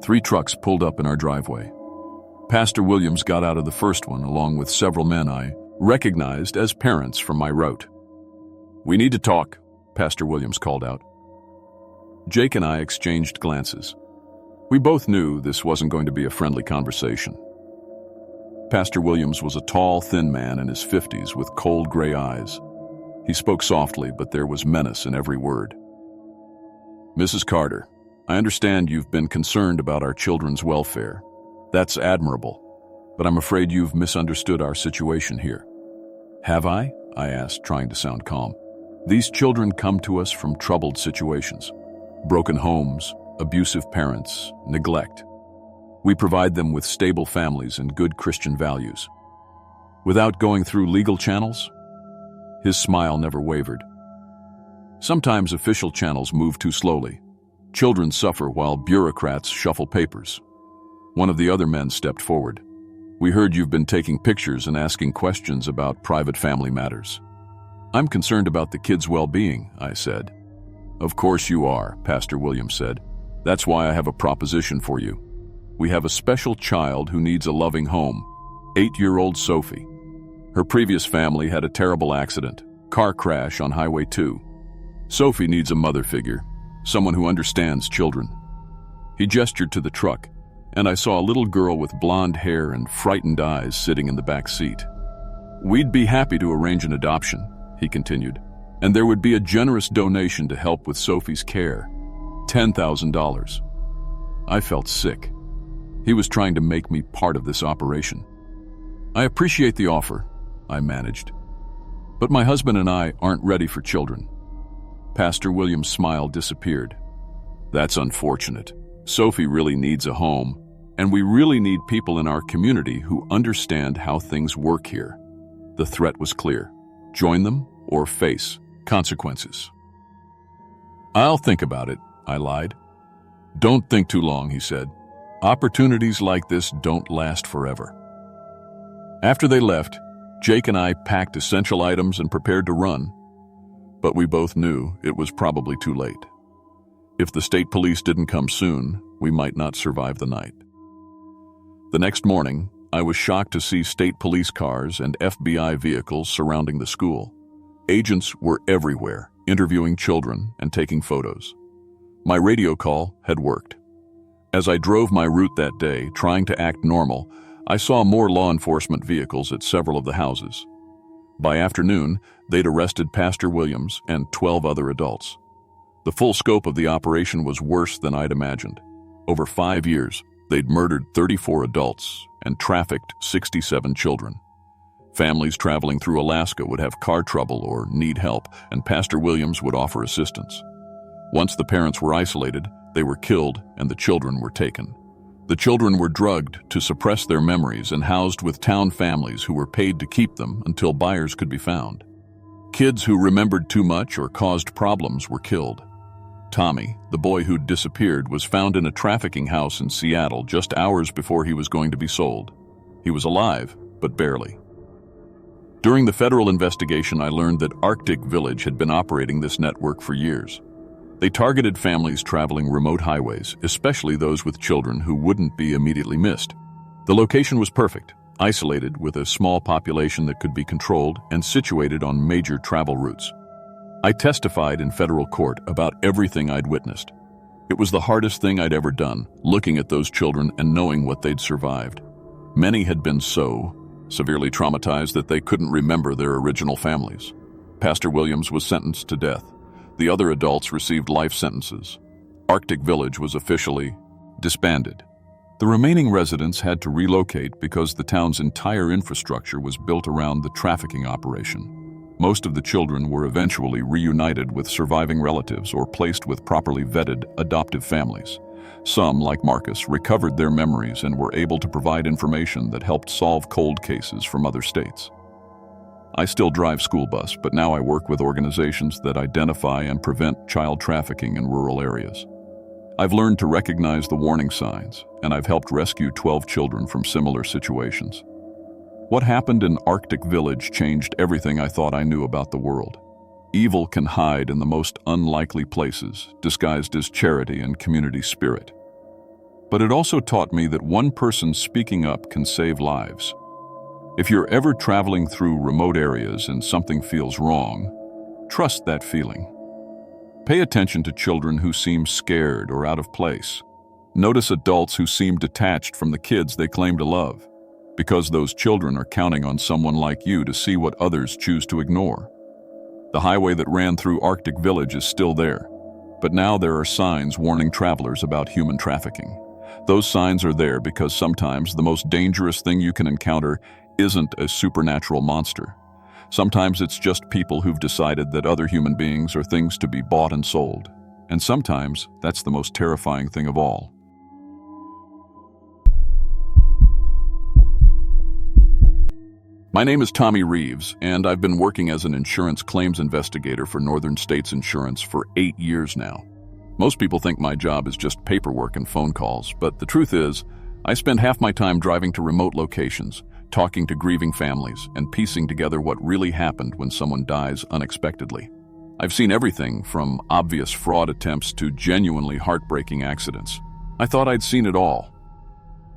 3 trucks pulled up in our driveway. Pastor Williams got out of the first one along with several men I recognized as parents from my route. "We need to talk," Pastor Williams called out. Jake and I exchanged glances. We both knew this wasn't going to be a friendly conversation. Pastor Williams was a tall, thin man in his 50s with cold gray eyes. He spoke softly, but there was menace in every word. "Mrs. Carter, I understand you've been concerned about our children's welfare. That's admirable, but I'm afraid you've misunderstood our situation here." "Have I?" I asked, trying to sound calm. "These children come to us from troubled situations. Broken homes, abusive parents, neglect. We provide them with stable families and good Christian values. Without going through legal channels?" His smile never wavered. "Sometimes official channels move too slowly. Children suffer while bureaucrats shuffle papers." One of the other men stepped forward. "We heard you've been taking pictures and asking questions about private family matters." "I'm concerned about the kids' well-being," I said. "Of course you are," Pastor Williams said. "That's why I have a proposition for you. We have a special child who needs a loving home, 8-year-old Sophie. Her previous family had a terrible accident, car crash on Highway 2. Sophie needs a mother figure, someone who understands children." He gestured to the truck, and I saw a little girl with blonde hair and frightened eyes sitting in the back seat. "We'd be happy to arrange an adoption," he continued, "and there would be a generous donation to help with Sophie's care. $10,000. I felt sick. He was trying to make me part of this operation. "I appreciate the offer," I managed. "But my husband and I aren't ready for children." Pastor Williams' smile disappeared. "That's unfortunate. Sophie really needs a home, and we really need people in our community who understand how things work here." The threat was clear. Join them or face consequences. "I'll think about it," I lied. "Don't think too long," he said. "Opportunities like this don't last forever." After they left, Jake and I packed essential items and prepared to run. But we both knew it was probably too late. If the state police didn't come soon, we might not survive the night. The next morning, I was shocked to see state police cars and FBI vehicles surrounding the school. Agents were everywhere, interviewing children and taking photos. My radio call had worked. As I drove my route that day, trying to act normal, I saw more law enforcement vehicles at several of the houses. By afternoon, they'd arrested Pastor Williams and 12 other adults. The full scope of the operation was worse than I'd imagined. Over 5 years, they'd murdered 34 adults and trafficked 67 children. Families traveling through Alaska would have car trouble or need help, and Pastor Williams would offer assistance. Once the parents were isolated, they were killed and the children were taken. The children were drugged to suppress their memories and housed with town families who were paid to keep them until buyers could be found. Kids who remembered too much or caused problems were killed. Tommy, the boy who'd disappeared, was found in a trafficking house in Seattle just hours before he was going to be sold. He was alive, but barely. During the federal investigation, I learned that Arctic Village had been operating this network for years. They targeted families traveling remote highways, especially those with children who wouldn't be immediately missed. The location was perfect, isolated with a small population that could be controlled and situated on major travel routes. I testified in federal court about everything I'd witnessed. It was the hardest thing I'd ever done, looking at those children and knowing what they'd survived. Many had been so severely traumatized that they couldn't remember their original families. Pastor Williams was sentenced to death. The other adults received life sentences. Arctic Village was officially disbanded. The remaining residents had to relocate because the town's entire infrastructure was built around the trafficking operation. Most of the children were eventually reunited with surviving relatives or placed with properly vetted adoptive families. Some, like Marcus, recovered their memories and were able to provide information that helped solve cold cases from other states. I still drive school bus, but now I work with organizations that identify and prevent child trafficking in rural areas. I've learned to recognize the warning signs, and I've helped rescue 12 children from similar situations. What happened in Arctic Village changed everything I thought I knew about the world. Evil can hide in the most unlikely places, disguised as charity and community spirit. But it also taught me that one person speaking up can save lives. If you're ever traveling through remote areas and something feels wrong, trust that feeling. Pay attention to children who seem scared or out of place. Notice adults who seem detached from the kids they claim to love. Because those children are counting on someone like you to see what others choose to ignore. The highway that ran through Arctic Village is still there, but now there are signs warning travelers about human trafficking. Those signs are there because sometimes the most dangerous thing you can encounter isn't a supernatural monster. Sometimes it's just people who've decided that other human beings are things to be bought and sold. And sometimes that's the most terrifying thing of all. My name is Tommy Reeves, and I've been working as an insurance claims investigator for Northern States Insurance for 8 years now. Most people think my job is just paperwork and phone calls, but the truth is, I spend half my time driving to remote locations, talking to grieving families, and piecing together what really happened when someone dies unexpectedly. I've seen everything from obvious fraud attempts to genuinely heartbreaking accidents. I thought I'd seen it all.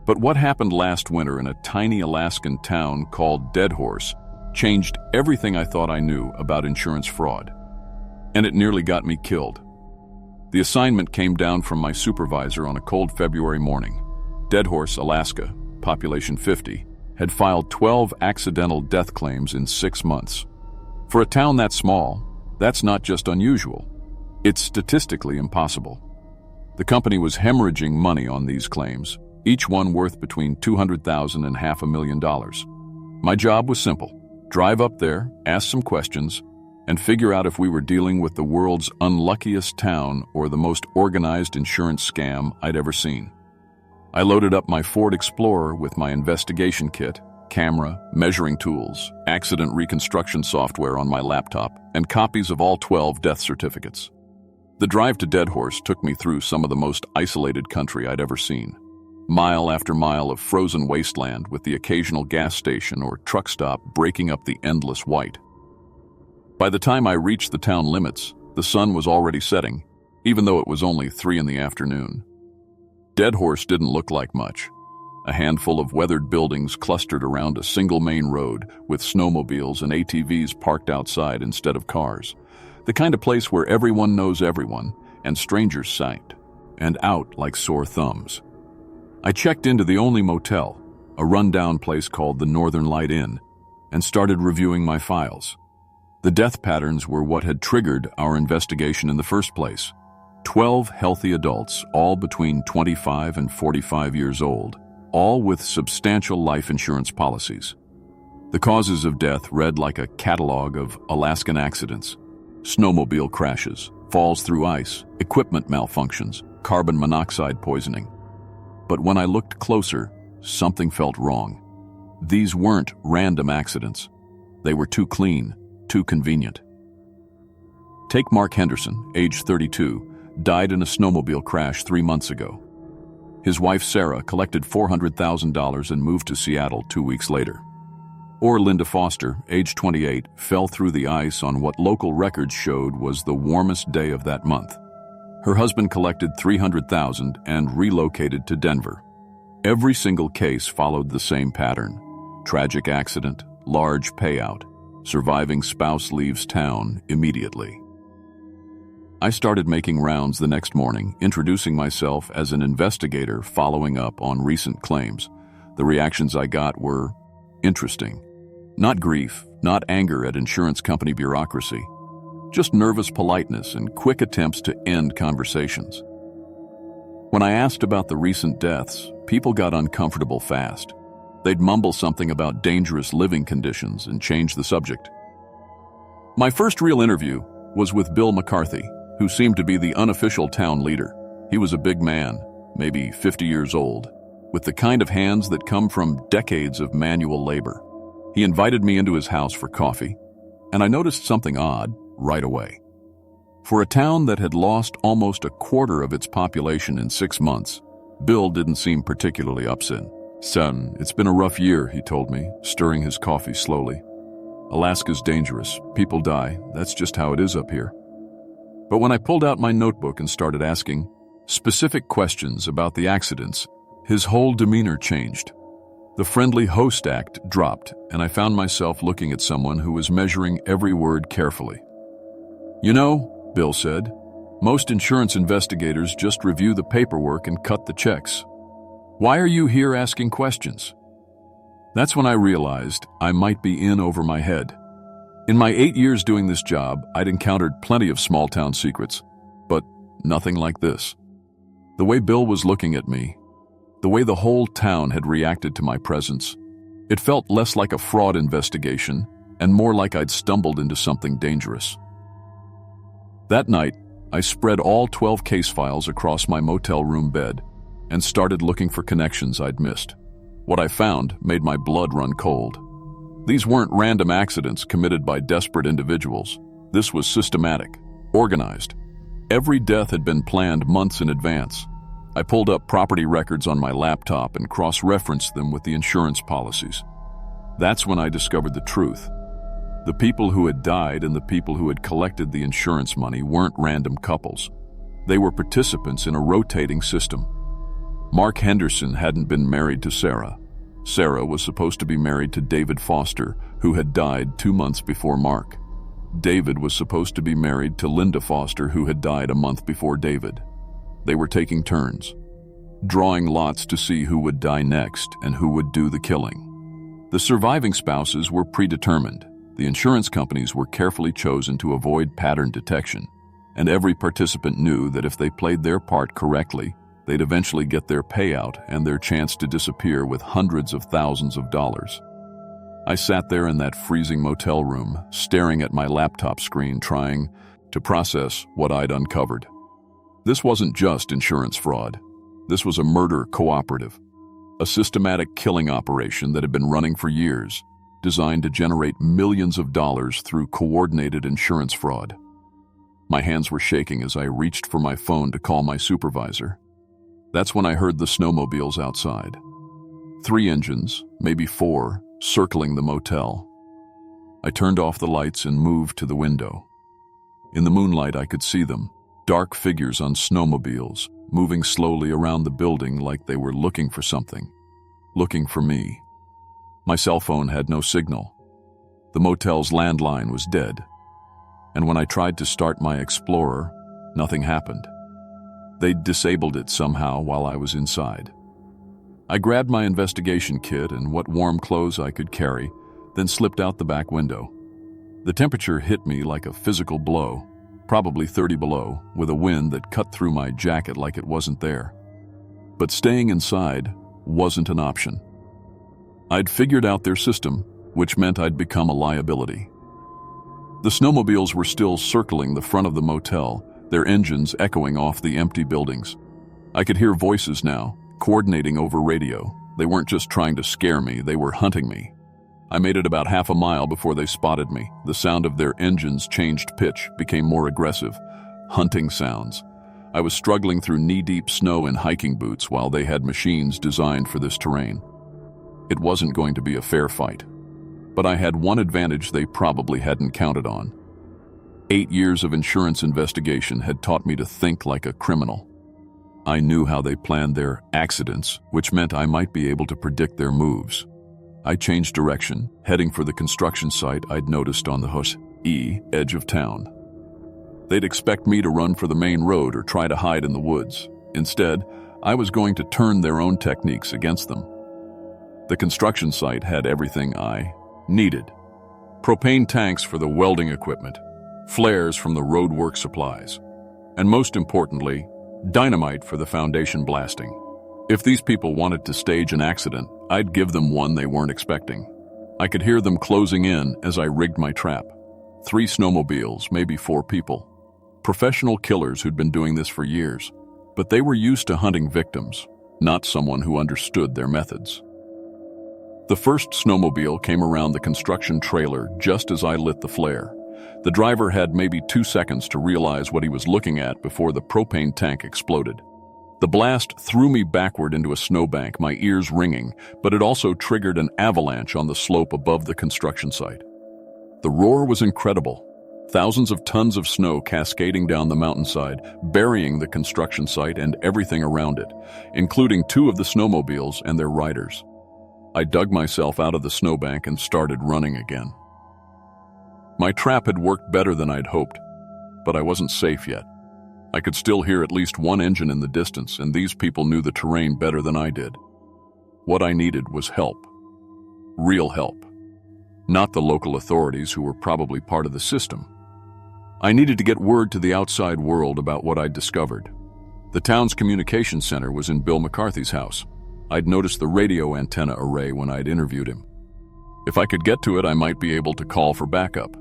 But what happened last winter in a tiny Alaskan town called Deadhorse changed everything I thought I knew about insurance fraud. And it nearly got me killed. The assignment came down from my supervisor on a cold February morning. Deadhorse, Alaska, population 50, had filed 12 accidental death claims in 6 months. For a town that small, that's not just unusual. It's statistically impossible. The company was hemorrhaging money on these claims, each one worth between $200,000 and $500,000. My job was simple: drive up there, ask some questions, and figure out if we were dealing with the world's unluckiest town or the most organized insurance scam I'd ever seen. I loaded up my Ford Explorer with my investigation kit, camera, measuring tools, accident reconstruction software on my laptop, and copies of all 12 death certificates. The drive to Deadhorse took me through some of the most isolated country I'd ever seen. Mile after mile of frozen wasteland with the occasional gas station or truck stop breaking up the endless white. By the time I reached the town limits, the sun was already setting, even though it was only 3 in the afternoon. Deadhorse didn't look like much. A handful of weathered buildings clustered around a single main road with snowmobiles and ATVs parked outside instead of cars. The kind of place where everyone knows everyone and strangers sight and out like sore thumbs. I checked into the only motel, a rundown place called the Northern Light Inn, and started reviewing my files. The death patterns were what had triggered our investigation in the first place. 12 healthy adults, all between 25 and 45 years old, all with substantial life insurance policies. The causes of death read like a catalog of Alaskan accidents: snowmobile crashes, falls through ice, equipment malfunctions, carbon monoxide poisoning. But when I looked closer, something felt wrong. These weren't random accidents. They were too clean, too convenient. Take Mark Henderson, age 32, died in a snowmobile crash 3 months ago. His wife Sarah collected $400,000 and moved to Seattle 2 weeks later. Or Linda Foster, age 28, fell through the ice on what local records showed was the warmest day of that month. Her husband collected $300,000 and relocated to Denver. Every single case followed the same pattern: tragic accident, large payout, surviving spouse leaves town immediately. I started making rounds the next morning, introducing myself as an investigator following up on recent claims. The reactions I got were interesting. Not grief, not anger at insurance company bureaucracy, just nervous politeness and quick attempts to end conversations. When I asked about the recent deaths, people got uncomfortable fast. They'd mumble something about dangerous living conditions and change the subject. My first real interview was with Bill McCarthy, who seemed to be the unofficial town leader. He was a big man, maybe 50 years old, with the kind of hands that come from decades of manual labor. He invited me into his house for coffee, and I noticed something odd right away. For a town that had lost almost a quarter of its population in 6 months, Bill didn't seem particularly upset. "Son, it's been a rough year," he told me, stirring his coffee slowly. "Alaska's dangerous. People die. That's just how it is up here." But when I pulled out my notebook and started asking specific questions about the accidents, his whole demeanor changed. The friendly host act dropped, and I found myself looking at someone who was measuring every word carefully. "You know," Bill said, "most insurance investigators just review the paperwork and cut the checks. Why are you here asking questions?" That's when I realized I might be in over my head. In my 8 years doing this job, I'd encountered plenty of small-town secrets, but nothing like this. The way Bill was looking at me, the way the whole town had reacted to my presence, it felt less like a fraud investigation and more like I'd stumbled into something dangerous. That night, I spread all 12 case files across my motel room bed and started looking for connections I'd missed. What I found made my blood run cold. These weren't random accidents committed by desperate individuals. This was systematic, organized. Every death had been planned months in advance. I pulled up property records on my laptop and cross-referenced them with the insurance policies. That's when I discovered the truth. The people who had died and the people who had collected the insurance money weren't random couples. They were participants in a rotating system. Mark Henderson hadn't been married to Sarah. Sarah was supposed to be married to David Foster, who had died 2 months before Mark. David was supposed to be married to Linda Foster, who had died a month before David. They were taking turns, drawing lots to see who would die next and who would do the killing. The surviving spouses were predetermined. The insurance companies were carefully chosen to avoid pattern detection, and every participant knew that if they played their part correctly, they'd eventually get their payout and their chance to disappear with hundreds of thousands of dollars. I sat there in that freezing motel room, staring at my laptop screen, trying to process what I'd uncovered. This wasn't just insurance fraud. This was a murder cooperative, a systematic killing operation that had been running for years, designed to generate millions of dollars through coordinated insurance fraud. My hands were shaking as I reached for my phone to call my supervisor. That's when I heard the snowmobiles outside. 3 engines, maybe 4, circling the motel. I turned off the lights and moved to the window. In the moonlight, I could see them, dark figures on snowmobiles, moving slowly around the building like they were looking for something, looking for me. My cell phone had no signal. The motel's landline was dead. And when I tried to start my Explorer, nothing happened. They'd disabled it somehow while I was inside. I grabbed my investigation kit and what warm clothes I could carry, then slipped out the back window. The temperature hit me like a physical blow, probably 30 below, with a wind that cut through my jacket like it wasn't there. But staying inside wasn't an option. I'd figured out their system, which meant I'd become a liability. The snowmobiles were still circling the front of the motel, their engines echoing off the empty buildings. I could hear voices now, coordinating over radio. They weren't just trying to scare me, they were hunting me. I made it about half a mile before they spotted me. The sound of their engines changed pitch, became more aggressive. Hunting sounds. I was struggling through knee-deep snow in hiking boots while they had machines designed for this terrain. It wasn't going to be a fair fight. But I had one advantage they probably hadn't counted on. 8 years of insurance investigation had taught me to think like a criminal. I knew how they planned their accidents, which meant I might be able to predict their moves. I changed direction, heading for the construction site I'd noticed on the edge of town. They'd expect me to run for the main road or try to hide in the woods. Instead, I was going to turn their own techniques against them. The construction site had everything I needed. Propane tanks for the welding equipment, flares from the roadwork supplies, and most importantly, dynamite for the foundation blasting. If these people wanted to stage an accident, I'd give them one they weren't expecting. I could hear them closing in as I rigged my trap. 3 snowmobiles, maybe 4 people. Professional killers who'd been doing this for years, but they were used to hunting victims, not someone who understood their methods. The first snowmobile came around the construction trailer just as I lit the flare. The driver had maybe 2 seconds to realize what he was looking at before the propane tank exploded. The blast threw me backward into a snowbank, my ears ringing, but it also triggered an avalanche on the slope above the construction site. The roar was incredible. Thousands of tons of snow cascading down the mountainside, burying the construction site and everything around it, including 2 of the snowmobiles and their riders. I dug myself out of the snowbank and started running again. My trap had worked better than I'd hoped, but I wasn't safe yet. I could still hear at least one engine in the distance, and these people knew the terrain better than I did. What I needed was help. Real help. Not the local authorities who were probably part of the system. I needed to get word to the outside world about what I'd discovered. The town's communication center was in Bill McCarthy's house. I'd noticed the radio antenna array when I'd interviewed him. If I could get to it, I might be able to call for backup.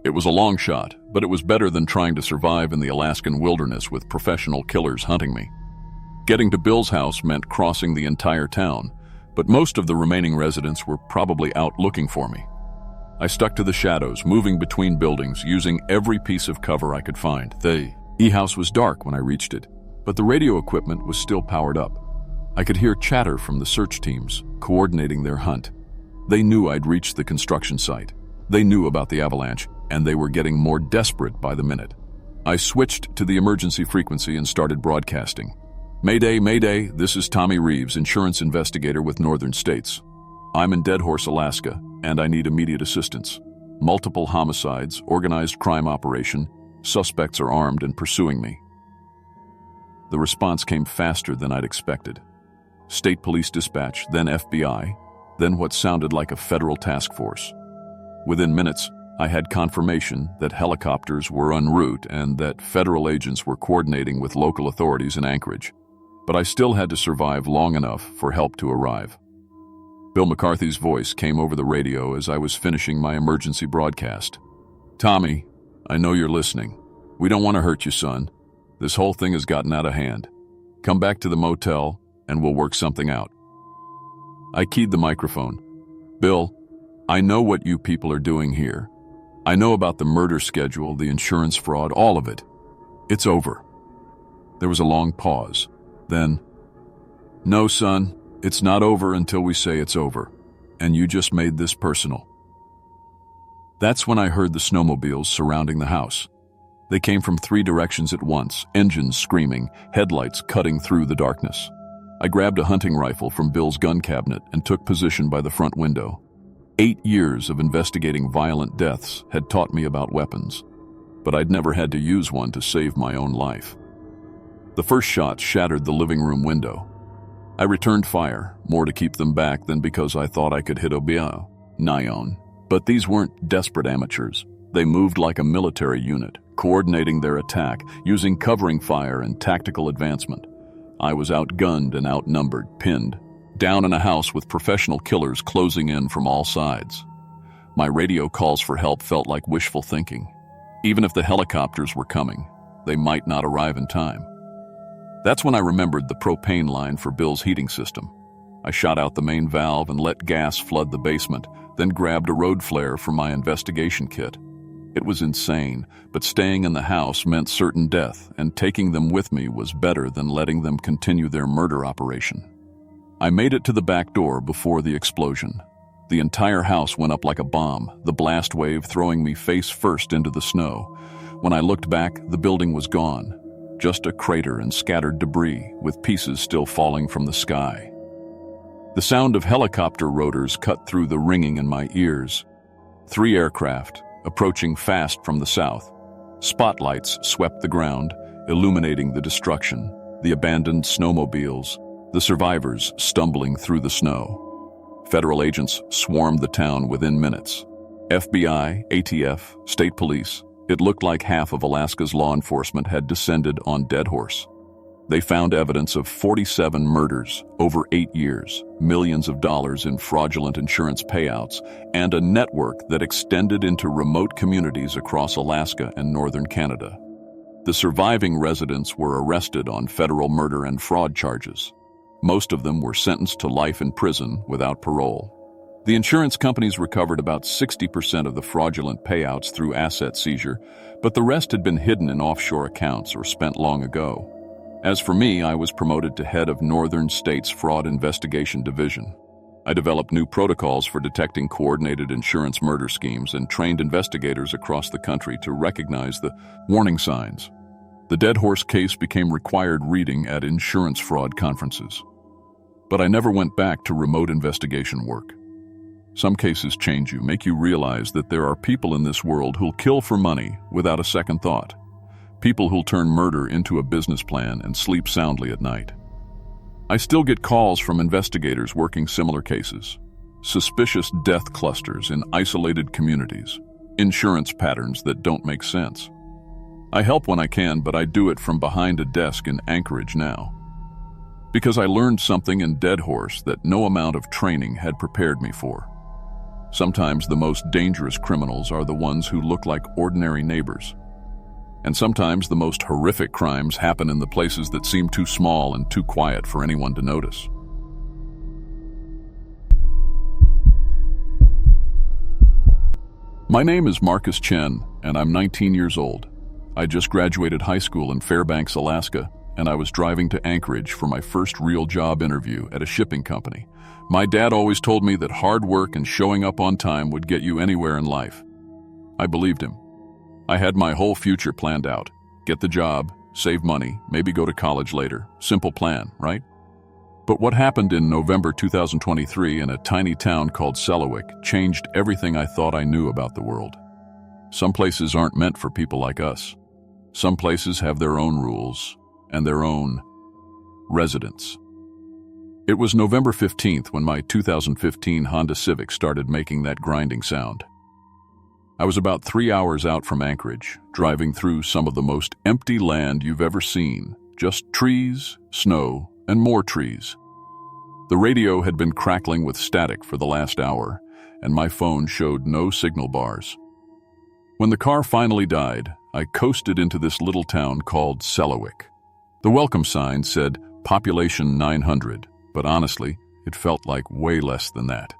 It was a long shot, but it was better than trying to survive in the Alaskan wilderness with professional killers hunting me. Getting to Bill's house meant crossing the entire town, but most of the remaining residents were probably out looking for me. I stuck to the shadows, moving between buildings, using every piece of cover I could find. The house was dark when I reached it, but the radio equipment was still powered up. I could hear chatter from the search teams, coordinating their hunt. They knew I'd reached the construction site. They knew about the avalanche, and they were getting more desperate by the minute. I switched to the emergency frequency and started broadcasting. Mayday, Mayday, this is Tommy Reeves, insurance investigator with Northern States. I'm in Dead Horse, Alaska, and I need immediate assistance. Multiple homicides, organized crime operation, suspects are armed and pursuing me. The response came faster than I'd expected. State Police Dispatch, then FBI, then what sounded like a federal task force. Within minutes, I had confirmation that helicopters were en route and that federal agents were coordinating with local authorities in Anchorage. But I still had to survive long enough for help to arrive. Bill McCarthy's voice came over the radio as I was finishing my emergency broadcast. Tommy, I know you're listening. We don't want to hurt you, son. This whole thing has gotten out of hand. Come back to the motel and we'll work something out. I keyed the microphone. Bill, I know what you people are doing here. I know about the murder schedule, the insurance fraud, all of it. It's over. There was a long pause. Then, no, son, it's not over until we say it's over. And you just made this personal. That's when I heard the snowmobiles surrounding the house. They came from 3 directions at once, engines screaming, headlights cutting through the darkness. I grabbed a hunting rifle from Bill's gun cabinet and took position by the front window. 8 years of investigating violent deaths had taught me about weapons, but I'd never had to use one to save my own life. The first shot shattered the living room window. I returned fire, more to keep them back than because I thought I could hit Obio, Nyon. But these weren't desperate amateurs. They moved like a military unit, coordinating their attack, using covering fire and tactical advancement. I was outgunned and outnumbered, pinned, down in a house with professional killers closing in from all sides. My radio calls for help felt like wishful thinking. Even if the helicopters were coming, they might not arrive in time. That's when I remembered the propane line for Bill's heating system. I shot out the main valve and let gas flood the basement, then grabbed a road flare from my investigation kit. It was insane, but staying in the house meant certain death, and taking them with me was better than letting them continue their murder operation. I made it to the back door before the explosion. The entire house went up like a bomb, the blast wave throwing me face first into the snow. When I looked back, the building was gone. Just a crater and scattered debris, with pieces still falling from the sky. The sound of helicopter rotors cut through the ringing in my ears. 3 aircraft, approaching fast from the south. Spotlights swept the ground, illuminating the destruction, the abandoned snowmobiles, the survivors stumbling through the snow. Federal agents swarmed the town within minutes. FBI, ATF, state police. It looked like half of Alaska's law enforcement had descended on Dead Horse. They found evidence of 47 murders over 8 years, millions of dollars in fraudulent insurance payouts, and a network that extended into remote communities across Alaska and northern Canada. The surviving residents were arrested on federal murder and fraud charges. Most of them were sentenced to life in prison without parole. The insurance companies recovered about 60% of the fraudulent payouts through asset seizure, but the rest had been hidden in offshore accounts or spent long ago. As for me, I was promoted to head of Northern States Fraud Investigation Division. I developed new protocols for detecting coordinated insurance murder schemes and trained investigators across the country to recognize the warning signs. The Dead Horse case became required reading at insurance fraud conferences. But I never went back to remote investigation work. Some cases change you, make you realize that there are people in this world who'll kill for money without a second thought. People who'll turn murder into a business plan and sleep soundly at night. I still get calls from investigators working similar cases. suspicious death clusters in isolated communities, insurance patterns that don't make sense. I help when I can, but I do it from behind a desk in Anchorage now. Because I learned something in Dead Horse that no amount of training had prepared me for. Sometimes the most dangerous criminals are the ones who look like ordinary neighbors. And sometimes the most horrific crimes happen in the places that seem too small and too quiet for anyone to notice. My name is Marcus Chen, and I'm 19 years old. I just graduated high school in Fairbanks, Alaska, and I was driving to Anchorage for my first real job interview at a shipping company. My dad always told me that hard work and showing up on time would get you anywhere in life. I believed him. I had my whole future planned out. Get the job, save money, maybe go to college later. Simple plan, right? But what happened in November 2023 in a tiny town called Selawik changed everything I thought I knew about the world. Some places aren't meant for people like us. Some places have their own rules and their own residents. It was November 15th when my 2015 Honda Civic started making that grinding sound. I was about 3 hours out from Anchorage, driving through some of the most empty land you've ever seen. Just trees, snow, and more trees. The radio had been crackling with static for the last hour, and my phone showed no signal bars. When the car finally died, I coasted into this little town called Selawik. The welcome sign said population 900, but honestly, it felt like way less than that.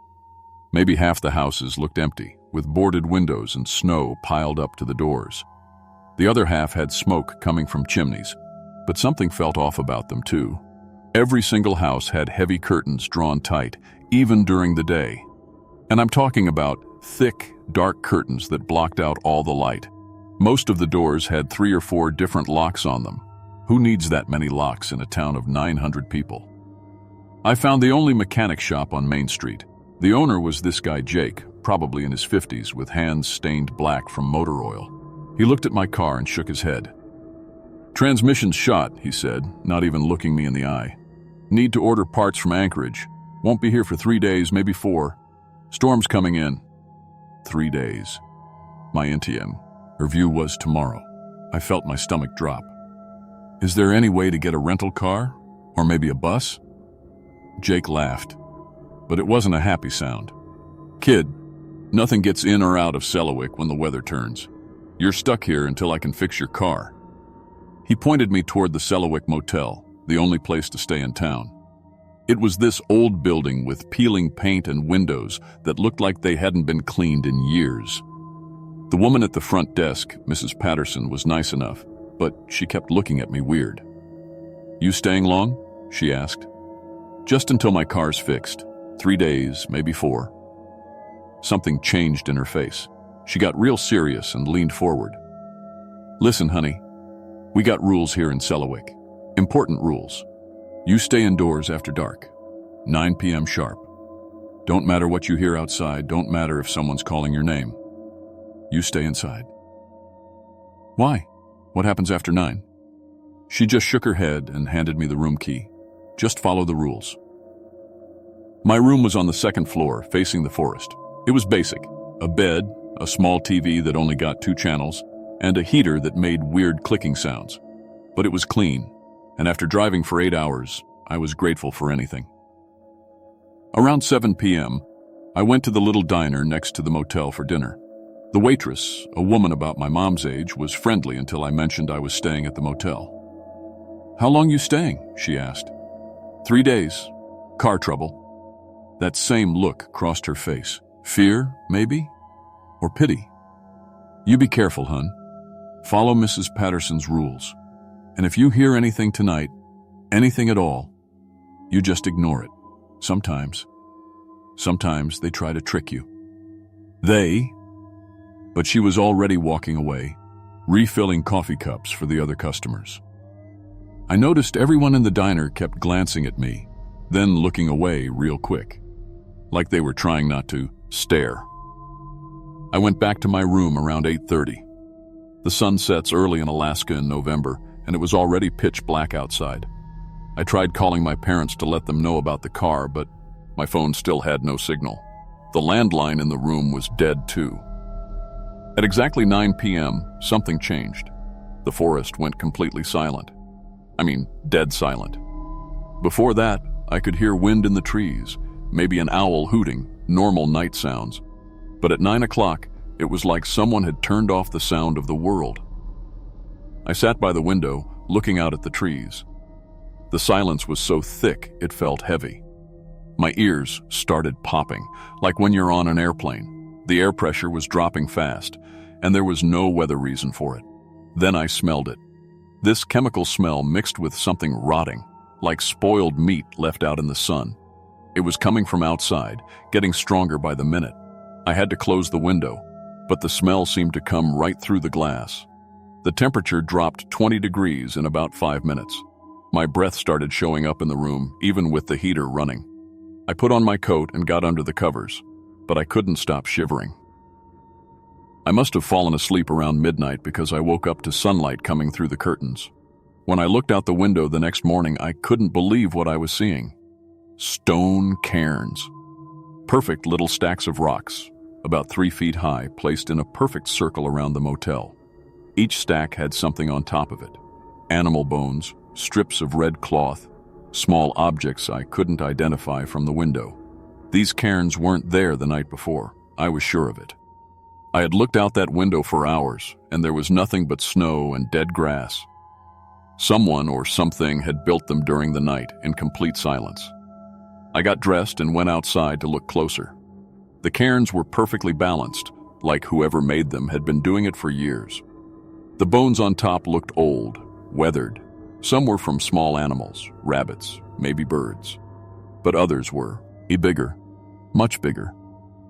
Maybe half the houses looked empty, with boarded windows and snow piled up to the doors. The other half had smoke coming from chimneys, but something felt off about them too. Every single house had heavy curtains drawn tight, even during the day. And I'm talking about thick, dark curtains that blocked out all the light. Most of the doors had 3 or 4 different locks on them. Who needs that many locks in a town of 900 people? I found the only mechanic shop on Main Street. The owner was this guy Jake, probably in his 50s, with hands stained black from motor oil. He looked at my car and shook his head. "Transmission's shot," he said, not even looking me in the eye. "Need to order parts from Anchorage. Won't be here for 3 days, maybe 4. Storm's coming in." 3 days. My NTM. Her view was tomorrow. I felt my stomach drop. "Is there any way to get a rental car? Or maybe a bus?" Jake laughed, but it wasn't a happy sound. "Kid, nothing gets in or out of Selawik when the weather turns. You're stuck here until I can fix your car." He pointed me toward the Selawik Motel, the only place to stay in town. It was this old building with peeling paint and windows that looked like they hadn't been cleaned in years. The woman at the front desk, Mrs. Patterson, was nice enough, but she kept looking at me weird. "You staying long?" she asked. "Just until my car's fixed. 3 days, maybe 4. Something changed in her face. She got real serious and leaned forward. "Listen, honey, we got rules here in Selawik. Important rules. You stay indoors after dark, 9 p.m. sharp. Don't matter what you hear outside, don't matter if someone's calling your name. You stay inside." "Why? What happens after 9? She just shook her head and handed me the room key. "Just follow the rules." My room was on the 2nd floor, facing the forest. It was basic. A bed, a small TV that only got 2 channels, and a heater that made weird clicking sounds. But it was clean, and after driving for 8 hours, I was grateful for anything. Around 7 p.m., I went to the little diner next to the motel for dinner. The waitress, a woman about my mom's age, was friendly until I mentioned I was staying at the motel. "How long you staying?" she asked. 3 days. Car trouble." That same look crossed her face. Fear, maybe? Or pity? "You be careful, hun. Follow Mrs. Patterson's rules. And if you hear anything tonight, anything at all, you just ignore it. Sometimes they try to trick you." But she was already walking away, refilling coffee cups for the other customers. I noticed everyone in the diner kept glancing at me, then looking away real quick, like they were trying not to stare. I went back to my room around 8:30. The sun sets early in Alaska in November, and it was already pitch black outside. I tried calling my parents to let them know about the car, but my phone still had no signal. The landline in the room was dead too. At exactly 9 p.m., something changed. The forest went completely silent. I mean, dead silent. Before that, I could hear wind in the trees, maybe an owl hooting, normal night sounds. But at 9 o'clock, it was like someone had turned off the sound of the world. I sat by the window, looking out at the trees. The silence was so thick, it felt heavy. My ears started popping, like when you're on an airplane. The air pressure was dropping fast, and there was no weather reason for it. Then I smelled it. This chemical smell mixed with something rotting, like spoiled meat left out in the sun. It was coming from outside, getting stronger by the minute. I had to close the window, but the smell seemed to come right through the glass. The temperature dropped 20 degrees in about 5 minutes. My breath started showing up in the room, even with the heater running. I put on my coat and got under the covers, but I couldn't stop shivering. I must have fallen asleep around midnight because I woke up to sunlight coming through the curtains. When I looked out the window the next morning, I couldn't believe what I was seeing. Stone cairns. Perfect little stacks of rocks, about 3 feet high, placed in a perfect circle around the motel. Each stack had something on top of it. Animal bones, strips of red cloth, small objects I couldn't identify from the window. These cairns weren't there the night before. I was sure of it. I had looked out that window for hours, and there was nothing but snow and dead grass. Someone or something had built them during the night in complete silence. I got dressed and went outside to look closer. The cairns were perfectly balanced, like whoever made them had been doing it for years. The bones on top looked old, weathered. Some were from small animals, rabbits, maybe birds. But others were bigger, much bigger.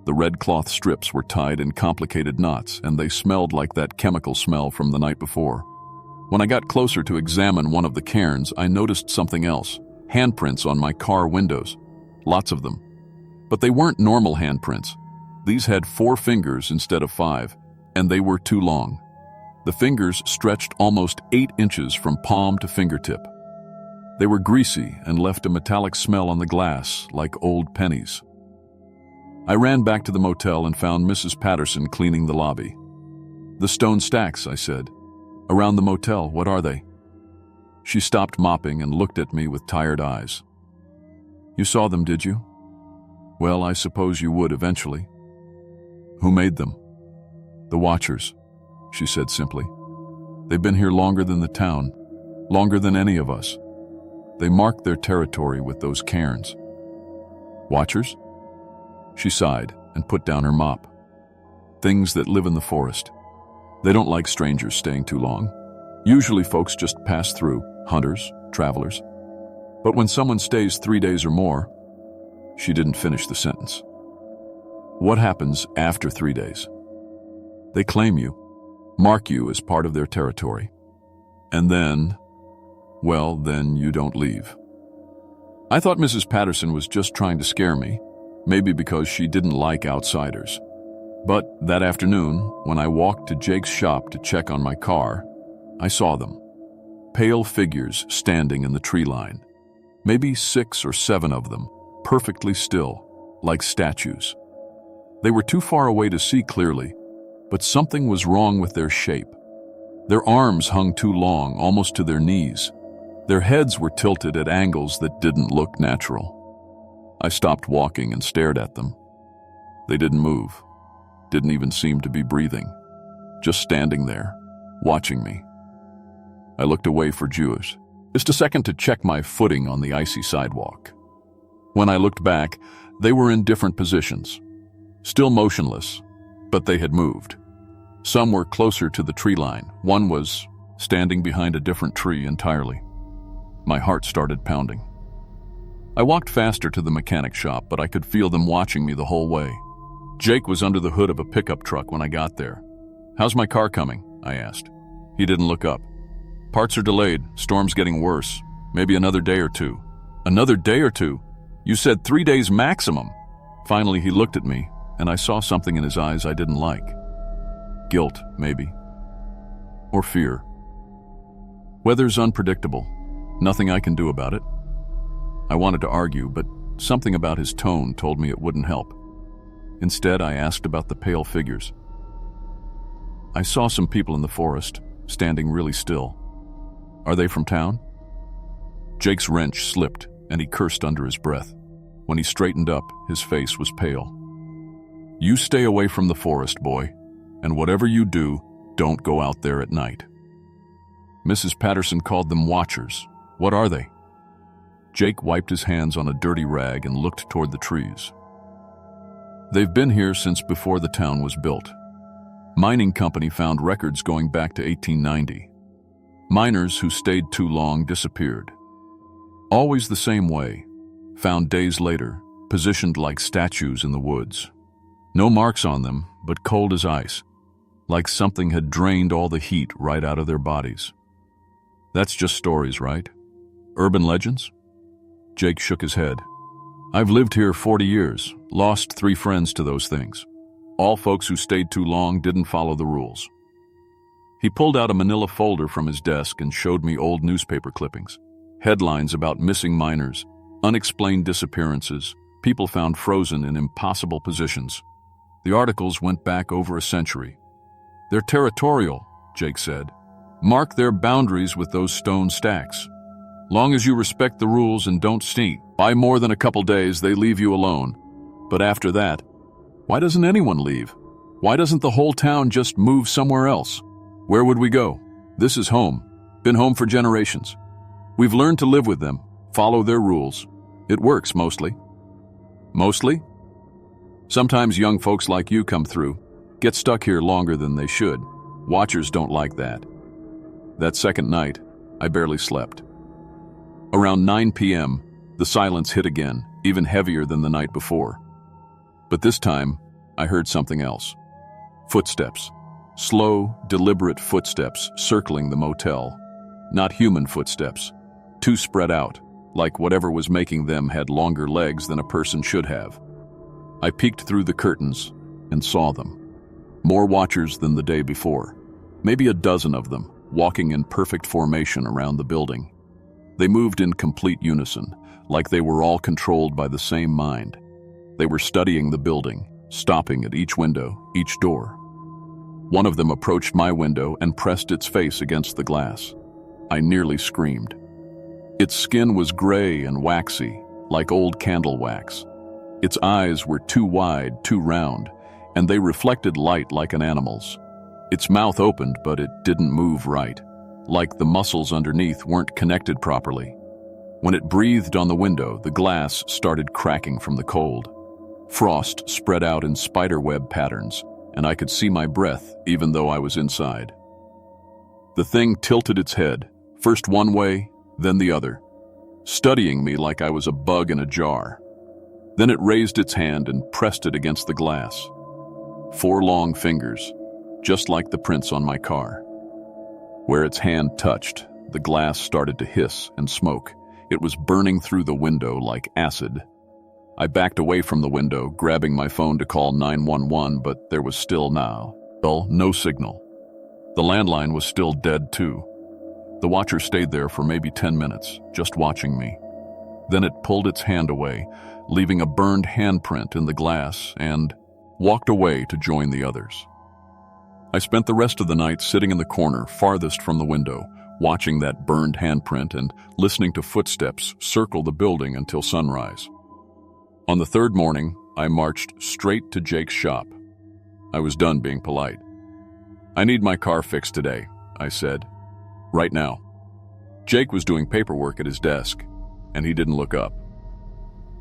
The red cloth strips were tied in complicated knots, and they smelled like that chemical smell from the night before. When I got closer to examine one of the cairns, I noticed something else. Handprints on my car windows. Lots of them. But they weren't normal handprints. These had 4 fingers instead of 5, and they were too long. The fingers stretched almost 8 inches from palm to fingertip. They were greasy and left a metallic smell on the glass, like old pennies. I ran back to the motel and found Mrs. Patterson cleaning the lobby. "The stone stacks," I said. "Around the motel, what are they?" She stopped mopping and looked at me with tired eyes. "You saw them, did you?" "Well, I suppose you would eventually." "Who made them?" "The Watchers," she said simply. "They've been here longer than the town, longer than any of us. They marked their territory with those cairns." "Watchers?" She sighed and put down her mop. "Things that live in the forest. They don't like strangers staying too long. Usually folks just pass through, hunters, travelers. But when someone stays 3 days or more..." She didn't finish the sentence. "What happens after 3 days?" "They claim you, mark you as part of their territory. And then, well, then you don't leave." I thought Mrs. Patterson was just trying to scare me, maybe because she didn't like outsiders. But that afternoon, when I walked to Jake's shop to check on my car, I saw them. Pale figures standing in the tree line. Maybe 6 or 7 of them, perfectly still, like statues. They were too far away to see clearly, but something was wrong with their shape. Their arms hung too long, almost to their knees. Their heads were tilted at angles that didn't look natural. I stopped walking and stared at them. They didn't move, didn't even seem to be breathing, just standing there, watching me. I looked away for just a second to check my footing on the icy sidewalk. When I looked back, they were in different positions, still motionless, but they had moved. Some were closer to the tree line. One was standing behind a different tree entirely. My heart started pounding. I walked faster to the mechanic shop, but I could feel them watching me the whole way. Jake was under the hood of a pickup truck when I got there. "How's my car coming?" I asked. He didn't look up. "Parts are delayed. Storm's getting worse. Maybe another day or 2. "Another day or 2? You said 3 days maximum." Finally, he looked at me, and I saw something in his eyes I didn't like. Guilt, maybe. Or fear. "Weather's unpredictable. Nothing I can do about it." I wanted to argue, but something about his tone told me it wouldn't help. Instead, I asked about the pale figures. I saw some people in the forest, standing really still. Are they from town? Jake's wrench slipped, and he cursed under his breath. When he straightened up, his face was pale. You stay away from the forest, boy, and whatever you do, don't go out there at night. Mrs. Patterson called them watchers. What are they? Jake wiped his hands on a dirty rag and looked toward the trees. They've been here since before the town was built. Mining company found records going back to 1890. Miners who stayed too long disappeared. Always the same way, found days later, positioned like statues in the woods. No marks on them, but cold as ice, like something had drained all the heat right out of their bodies. That's just stories, right? Urban legends? Jake shook his head. I've lived here 40 years, lost 3 friends to those things. All folks who stayed too long didn't follow the rules. He pulled out a manila folder from his desk and showed me old newspaper clippings. Headlines about missing miners, unexplained disappearances, people found frozen in impossible positions. The articles went back over a century. They're territorial, Jake said. Mark their boundaries with those stone stacks. Long as you respect the rules and don't sneak, by more than a couple days they leave you alone. But after that, why doesn't anyone leave? Why doesn't the whole town just move somewhere else? Where would we go? This is home. Been home for generations. We've learned to live with them, follow their rules. It works mostly. Mostly? Sometimes young folks like you come through, get stuck here longer than they should. Watchers don't like that. That second night, I barely slept. Around 9 p.m., the silence hit again, even heavier than the night before. But this time, I heard something else. Footsteps. Slow, deliberate footsteps circling the motel. Not human footsteps. Too spread out, like whatever was making them had longer legs than a person should have. I peeked through the curtains and saw them. More watchers than the day before. Maybe a dozen of them, walking in perfect formation around the building. They moved in complete unison, like they were all controlled by the same mind. They were studying the building, stopping at each window, each door. One of them approached my window and pressed its face against the glass. I nearly screamed. Its skin was gray and waxy, like old candle wax. Its eyes were too wide, too round, and they reflected light like an animal's. Its mouth opened, but it didn't move right, like the muscles underneath weren't connected properly. When it breathed on the window, the glass started cracking from the cold. Frost spread out in spiderweb patterns, and I could see my breath even though I was inside. The thing tilted its head, first one way, then the other, studying me like I was a bug in a jar. Then it raised its hand and pressed it against the glass. 4 long fingers, just like the prints on my car. Where its hand touched, the glass started to hiss and smoke. It was burning through the window like acid. I backed away from the window, grabbing my phone to call 911, but there was still no signal. The landline was still dead too. The watcher stayed there for maybe 10 minutes, just watching me. Then it pulled its hand away, leaving a burned handprint in the glass, and walked away to join the others. I spent the rest of the night sitting in the corner farthest from the window, watching that burned handprint and listening to footsteps circle the building until sunrise. On the 3rd morning, I marched straight to Jake's shop. I was done being polite. I need my car fixed today, I said. Right now. Jake was doing paperwork at his desk, and he didn't look up.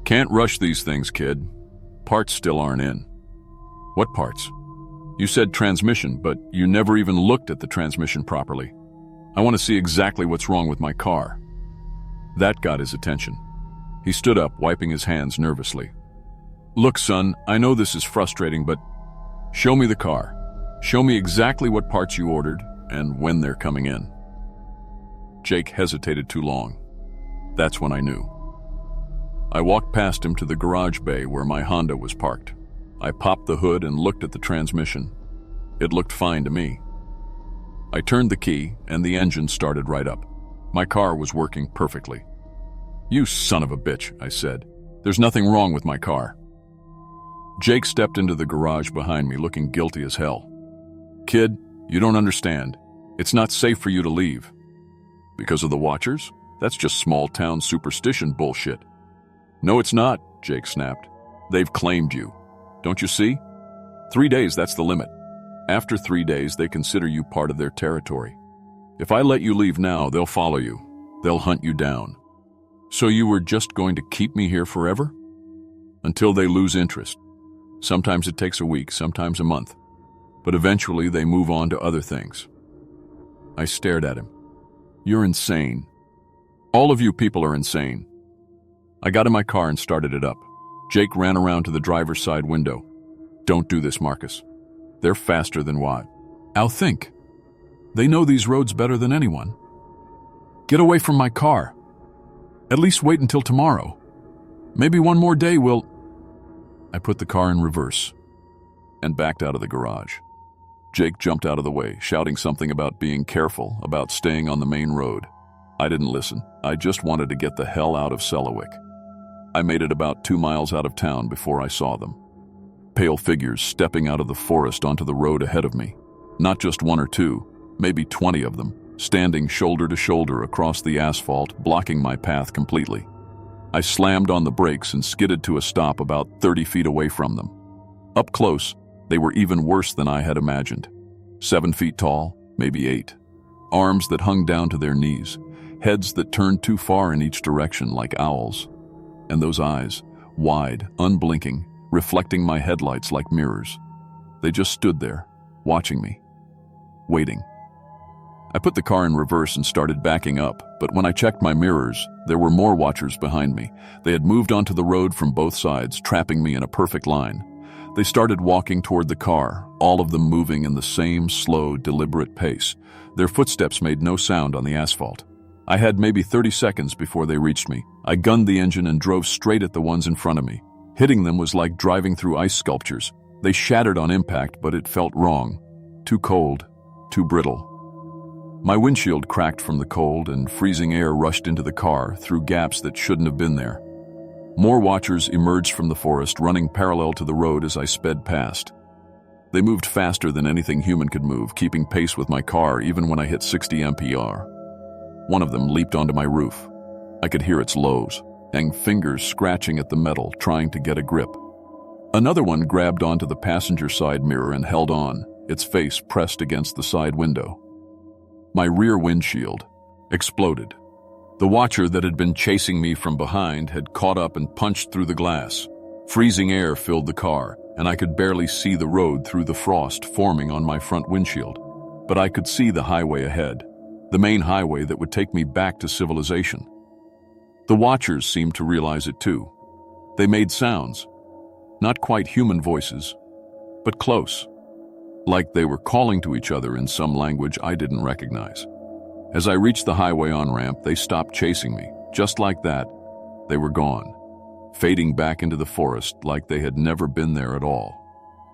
Can't rush these things, kid. Parts still aren't in. What parts? You said transmission, but you never even looked at the transmission properly. I want to see exactly what's wrong with my car. That got his attention. He stood up, wiping his hands nervously. Look, son, I know this is frustrating, but show me the car. Show me exactly what parts you ordered and when they're coming in. Jake hesitated too long. That's when I knew. I walked past him to the garage bay where my Honda was parked. I popped the hood and looked at the transmission. It looked fine to me. I turned the key and the engine started right up. My car was working perfectly. You son of a bitch, I said. There's nothing wrong with my car. Jake stepped into the garage behind me, looking guilty as hell. "Kid, you don't understand. It's not safe for you to leave." "Because of the Watchers? That's just small-town superstition bullshit." "No, it's not," Jake snapped. "They've claimed you. Don't you see? 3 days, that's the limit. After 3 days, they consider you part of their territory. If I let you leave now, they'll follow you. They'll hunt you down. So you were just going to keep me here forever? Until they lose interest. Sometimes it takes a week, sometimes a month. But eventually they move on to other things." I stared at him. "You're insane. All of you people are insane." I got in my car and started it up. Jake ran around to the driver's side window. "Don't do this, Marcus. They're faster than what? I'll think. They know these roads better than anyone. Get away from my car. At least wait until tomorrow. Maybe one more day will..." I put the car in reverse and backed out of the garage. Jake jumped out of the way, shouting something about being careful, about staying on the main road. I didn't listen. I just wanted to get the hell out of Selawik. I made it about 2 miles out of town before I saw them. Pale figures stepping out of the forest onto the road ahead of me. Not just one or two, maybe 20 of them, standing shoulder to shoulder across the asphalt, blocking my path completely. I slammed on the brakes and skidded to a stop about 30 feet away from them. Up close, they were even worse than I had imagined. 7 feet tall, maybe 8. Arms that hung down to their knees, heads that turned too far in each direction like owls. And those eyes, wide, unblinking, reflecting my headlights like mirrors. They just stood there, watching me, waiting. I put the car in reverse and started backing up, but when I checked my mirrors, there were more Watchers behind me. They had moved onto the road from both sides, trapping me in a perfect line. They started walking toward the car, all of them moving in the same slow, deliberate pace. Their footsteps made no sound on the asphalt. I had maybe 30 seconds before they reached me. I gunned the engine and drove straight at the ones in front of me. Hitting them was like driving through ice sculptures. They shattered on impact, but it felt wrong. Too cold, too brittle. My windshield cracked from the cold, and freezing air rushed into the car through gaps that shouldn't have been there. More Watchers emerged from the forest, running parallel to the road as I sped past. They moved faster than anything human could move, keeping pace with my car even when I hit 60 mph. One of them leaped onto my roof. I could hear its lows, and fingers scratching at the metal, trying to get a grip. Another one grabbed onto the passenger side mirror and held on, its face pressed against the side window. My rear windshield exploded. The Watcher that had been chasing me from behind had caught up and punched through the glass. Freezing air filled the car, and I could barely see the road through the frost forming on my front windshield. But I could see the highway ahead, the main highway that would take me back to civilization. The Watchers seemed to realize it too. They made sounds, not quite human voices, but close, like they were calling to each other in some language I didn't recognize. As I reached the highway on-ramp, they stopped chasing me. Just like that, they were gone, fading back into the forest like they had never been there at all.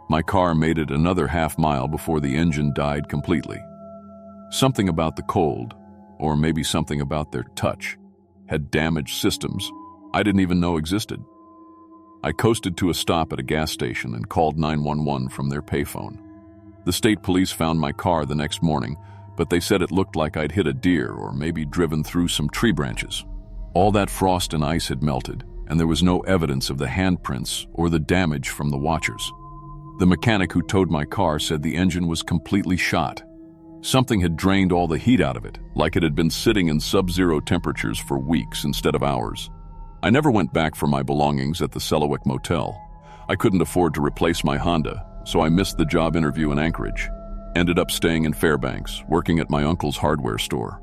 My car made it another half-mile before the engine died completely. Something about the cold, or maybe something about their touch, had damaged systems I didn't even know existed. I coasted to a stop at a gas station and called 911 from their payphone. The state police found my car the next morning, but they said it looked like I'd hit a deer or maybe driven through some tree branches. All that frost and ice had melted, and there was no evidence of the handprints or the damage from the Watchers. The mechanic who towed my car said the engine was completely shot. Something had drained all the heat out of it, like it had been sitting in sub-zero temperatures for weeks instead of hours. I never went back for my belongings at the Selawik Motel. I couldn't afford to replace my Honda, so I missed the job interview in Anchorage. Ended up staying in Fairbanks, working at my uncle's hardware store.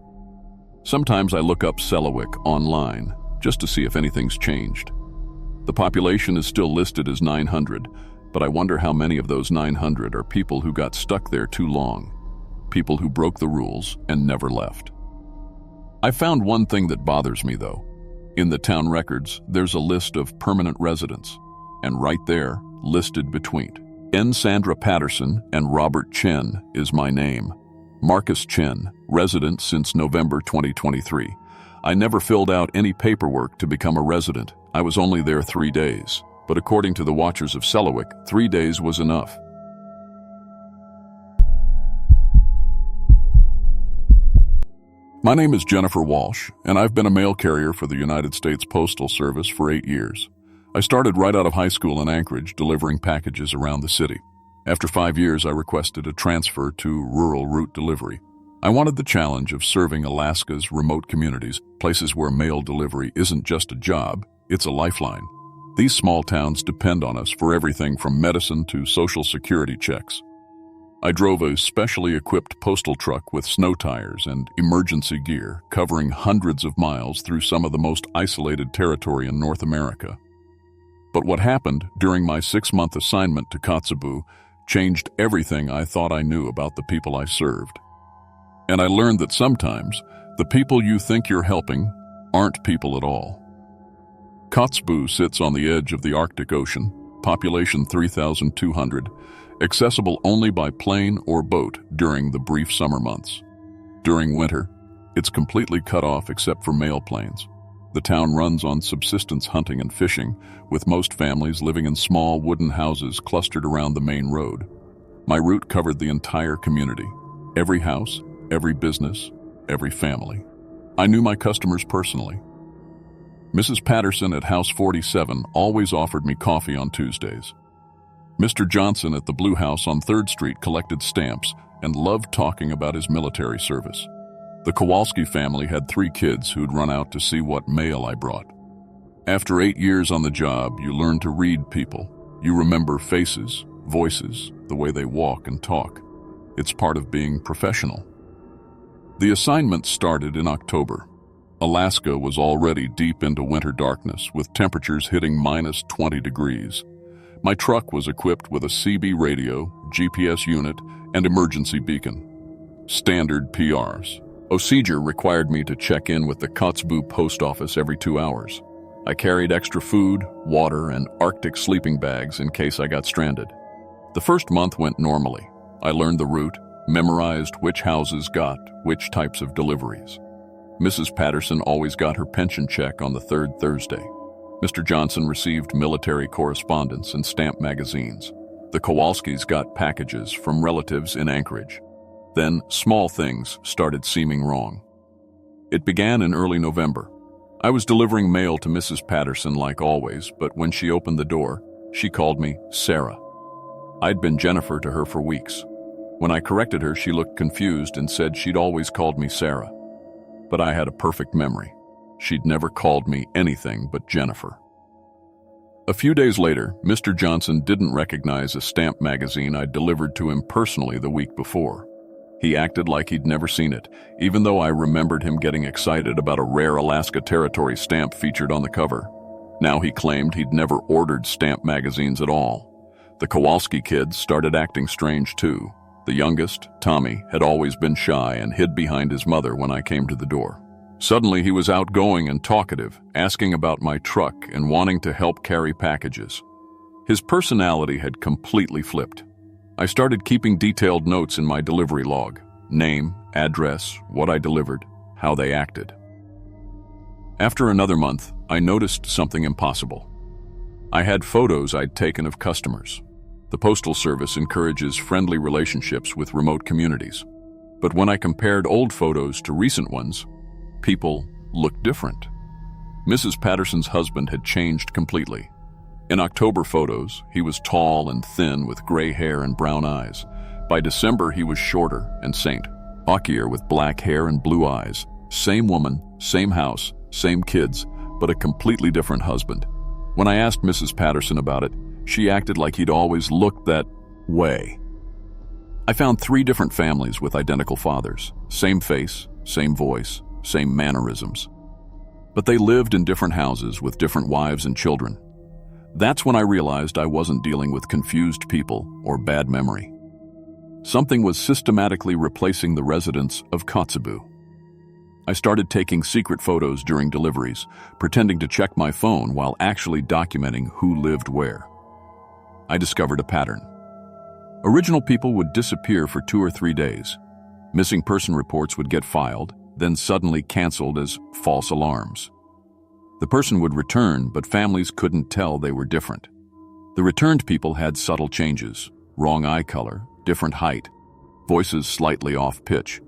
Sometimes I look up Selawik online, just to see if anything's changed. The population is still listed as 900, but I wonder how many of those 900 are people who got stuck there too long. People who broke the rules and never left. I found one thing that bothers me, though. In the town records, there's a list of permanent residents, and right there, listed between N. Sandra Patterson and Robert Chen is my name. Marcus Chen, resident since November 2023. I never filled out any paperwork to become a resident. I was only there 3 days. but according to the watchers of Selawik, 3 days was enough. My name is Jennifer Walsh, and I've been a mail carrier for the United States Postal Service for 8 years. I started right out of high school in Anchorage, delivering packages around the city. After 5 years, I requested a transfer to rural route delivery. I wanted the challenge of serving Alaska's remote communities, places where mail delivery isn't just a job, it's a lifeline. These small towns depend on us for everything from medicine to social security checks. I drove a specially equipped postal truck with snow tires and emergency gear, covering hundreds of miles through some of the most isolated territory in North America. But what happened during my 6-month assignment to Kotzebue changed everything I thought I knew about the people I served. And I learned that sometimes the people you think you're helping aren't people at all. Kotzebue sits on the edge of the Arctic Ocean, population 3,200, accessible only by plane or boat during the brief summer months. During winter, it's completely cut off except for mail planes. The town runs on subsistence hunting and fishing, with most families living in small wooden houses clustered around the main road. My route covered the entire community, every house, every business, every family. I knew my customers personally. Mrs. Patterson at House 47 always offered me coffee on Tuesdays. Mr. Johnson at the Blue House on 3rd Street collected stamps and loved talking about his military service. The Kowalski family had 3 kids who'd run out to see what mail I brought. After 8 years on the job, you learn to read people. You remember faces, voices, the way they walk and talk. It's part of being professional. The assignment started in October. Alaska was already deep into winter darkness, with temperatures hitting minus 20 degrees. My truck was equipped with a CB radio, GPS unit, and emergency beacon. Standard PRs. Procedure required me to check in with the Kotzebue post office every 2 hours. I carried extra food, water, and Arctic sleeping bags in case I got stranded. The first month went normally. I learned the route, memorized which houses got which types of deliveries. Mrs. Patterson always got her pension check on the 3rd Thursday. Mr. Johnson received military correspondence and stamp magazines. The Kowalskis got packages from relatives in Anchorage. Then small things started seeming wrong. It began in early November. I was delivering mail to Mrs. Patterson like always, but when she opened the door, she called me Sarah. I'd been Jennifer to her for weeks. When I corrected her, she looked confused and said she'd always called me Sarah. But I had a perfect memory. She'd never called me anything but Jennifer. A few days later, Mr. Johnson didn't recognize a stamp magazine I'd delivered to him personally the week before. He acted like he'd never seen it, even though I remembered him getting excited about a rare Alaska Territory stamp featured on the cover. Now he claimed he'd never ordered stamp magazines at all. The Kowalski kids started acting strange too. The youngest, Tommy, had always been shy and hid behind his mother when I came to the door. Suddenly, he was outgoing and talkative, asking about my truck and wanting to help carry packages. His personality had completely flipped. I started keeping detailed notes in my delivery log: name, address, what I delivered, how they acted. After another month, I noticed something impossible. I had photos I'd taken of customers. The Postal Service encourages friendly relationships with remote communities. But when I compared old photos to recent ones, people looked different. Mrs. Patterson's husband had changed completely. In October photos, he was tall and thin with gray hair and brown eyes. By December, he was shorter and stockier with black hair and blue eyes. Same woman, same house, same kids, but a completely different husband. When I asked Mrs. Patterson about it, she acted like he'd always looked that way. I found 3 different families with identical fathers. Same face, same voice, same mannerisms. But they lived in different houses with different wives and children. That's when I realized I wasn't dealing with confused people or bad memory. Something was systematically replacing the residents of Kotzebue. I started taking secret photos during deliveries, pretending to check my phone while actually documenting who lived where. I discovered a pattern. Original people would disappear for 2 or 3 days. Missing person reports would get filed, then suddenly canceled as false alarms. The person would return, but families couldn't tell they were different. The returned people had subtle changes, wrong eye color, different height, voices slightly off pitch,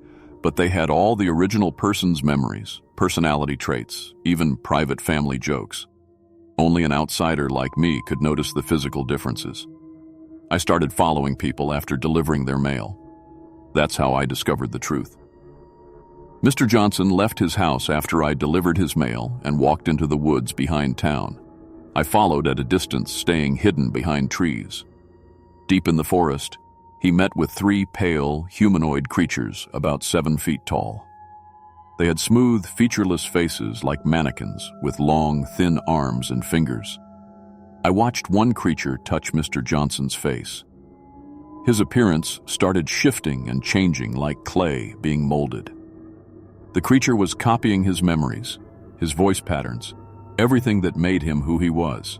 but they had all the original person's memories, personality traits, even private family jokes. Only an outsider like me could notice the physical differences. I started following people after delivering their mail. That's how I discovered the truth. Mr. Johnson left his house after I delivered his mail and walked into the woods behind town. I followed at a distance, staying hidden behind trees. Deep in the forest, he met with 3 pale, humanoid creatures about 7 feet tall. They had smooth, featureless faces like mannequins with long, thin arms and fingers. I watched one creature touch Mr. Johnson's face. His appearance started shifting and changing like clay being molded. The creature was copying his memories, his voice patterns, everything that made him who he was.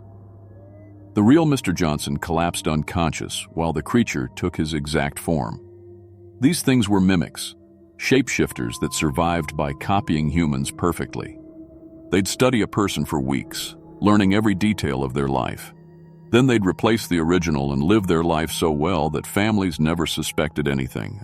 The real Mr. Johnson collapsed unconscious while the creature took his exact form. These things were mimics, shapeshifters that survived by copying humans perfectly. They'd study a person for weeks, learning every detail of their life. Then they'd replace the original and live their life so well that families never suspected anything.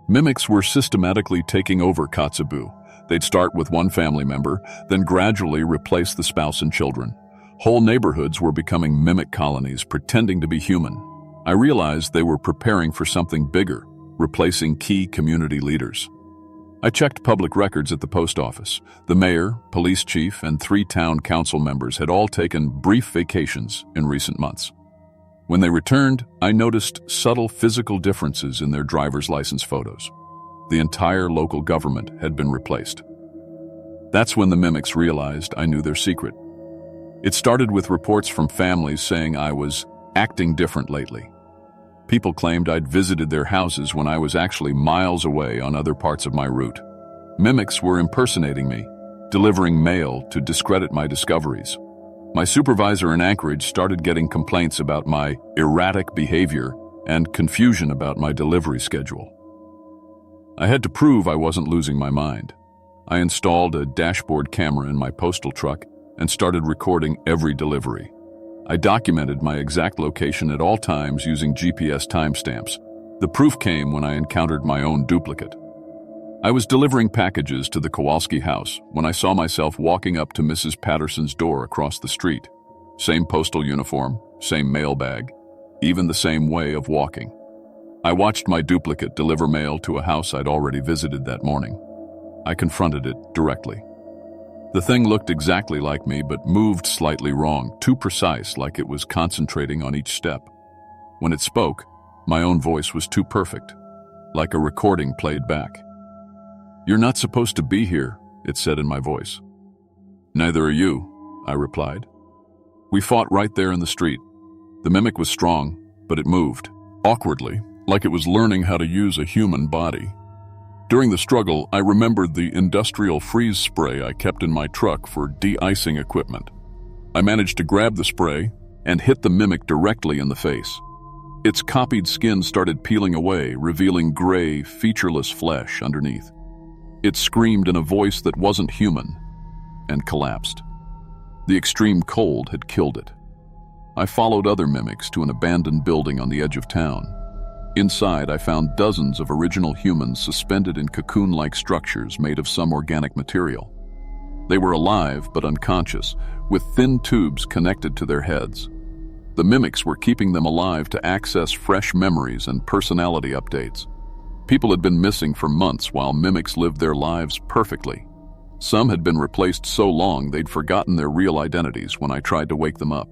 Mimics were systematically taking over Kotzebue. They'd start with one family member, then gradually replace the spouse and children. Whole neighborhoods were becoming mimic colonies, pretending to be human. I realized they were preparing for something bigger, replacing key community leaders. I checked public records at the post office. The mayor, police chief, and 3 town council members had all taken brief vacations in recent months. When they returned, I noticed subtle physical differences in their driver's license photos. The entire local government had been replaced. That's when the mimics realized I knew their secret. It started with reports from families saying I was acting different lately. People claimed I'd visited their houses when I was actually miles away on other parts of my route. Mimics were impersonating me, delivering mail to discredit my discoveries. My supervisor in Anchorage started getting complaints about my erratic behavior and confusion about my delivery schedule. I had to prove I wasn't losing my mind. I installed a dashboard camera in my postal truck and started recording every delivery. I documented my exact location at all times using GPS timestamps. The proof came when I encountered my own duplicate. I was delivering packages to the Kowalski house when I saw myself walking up to Mrs. Patterson's door across the street. Same postal uniform, same mail bag, even the same way of walking. I watched my duplicate deliver mail to a house I'd already visited that morning. I confronted it directly. The thing looked exactly like me but moved slightly wrong, too precise, like it was concentrating on each step. When it spoke, my own voice was too perfect, like a recording played back. "You're not supposed to be here," it said in my voice. "Neither are you," I replied. We fought right there in the street. The mimic was strong, but it moved, awkwardly, like it was learning how to use a human body. During the struggle, I remembered the industrial freeze spray I kept in my truck for de-icing equipment. I managed to grab the spray and hit the mimic directly in the face. Its copied skin started peeling away, revealing gray, featureless flesh underneath. It screamed in a voice that wasn't human and collapsed. The extreme cold had killed it. I followed other mimics to an abandoned building on the edge of town. Inside, I found dozens of original humans suspended in cocoon-like structures made of some organic material. They were alive but unconscious, with thin tubes connected to their heads. The mimics were keeping them alive to access fresh memories and personality updates. People had been missing for months while mimics lived their lives perfectly. Some had been replaced so long they'd forgotten their real identities when I tried to wake them up.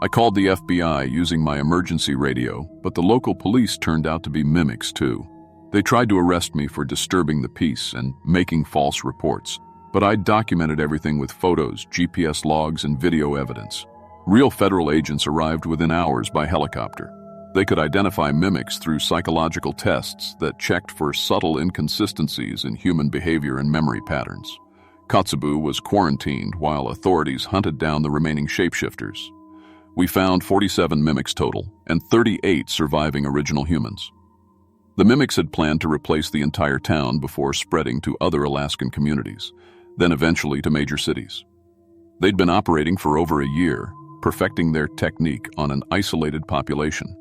I called the FBI using my emergency radio, but the local police turned out to be mimics too. They tried to arrest me for disturbing the peace and making false reports, but I documented everything with photos, GPS logs, and video evidence. Real federal agents arrived within hours by helicopter. They could identify mimics through psychological tests that checked for subtle inconsistencies in human behavior and memory patterns. Kotzebue was quarantined while authorities hunted down the remaining shapeshifters. We found 47 mimics total, and 38 surviving original humans. The mimics had planned to replace the entire town before spreading to other Alaskan communities, then eventually to major cities. They'd been operating for over a year, perfecting their technique on an isolated population.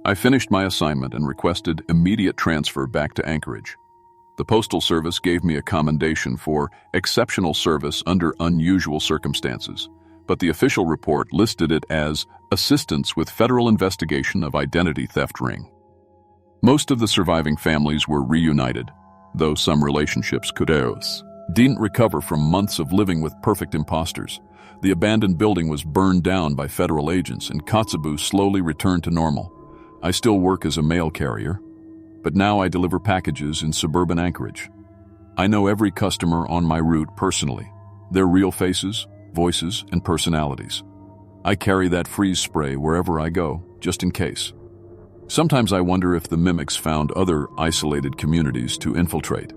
I finished my assignment and requested immediate transfer back to Anchorage. The Postal Service gave me a commendation for exceptional service under unusual circumstances, but the official report listed it as assistance with federal investigation of identity theft ring. Most of the surviving families were reunited, though some relationships didn't recover from months of living with perfect imposters. The abandoned building was burned down by federal agents and Kotzebue slowly returned to normal. I still work as a mail carrier, but now I deliver packages in suburban Anchorage. I know every customer on my route personally, their real faces, voices, and personalities. I carry that freeze spray wherever I go, just in case. Sometimes I wonder if the mimics found other isolated communities to infiltrate.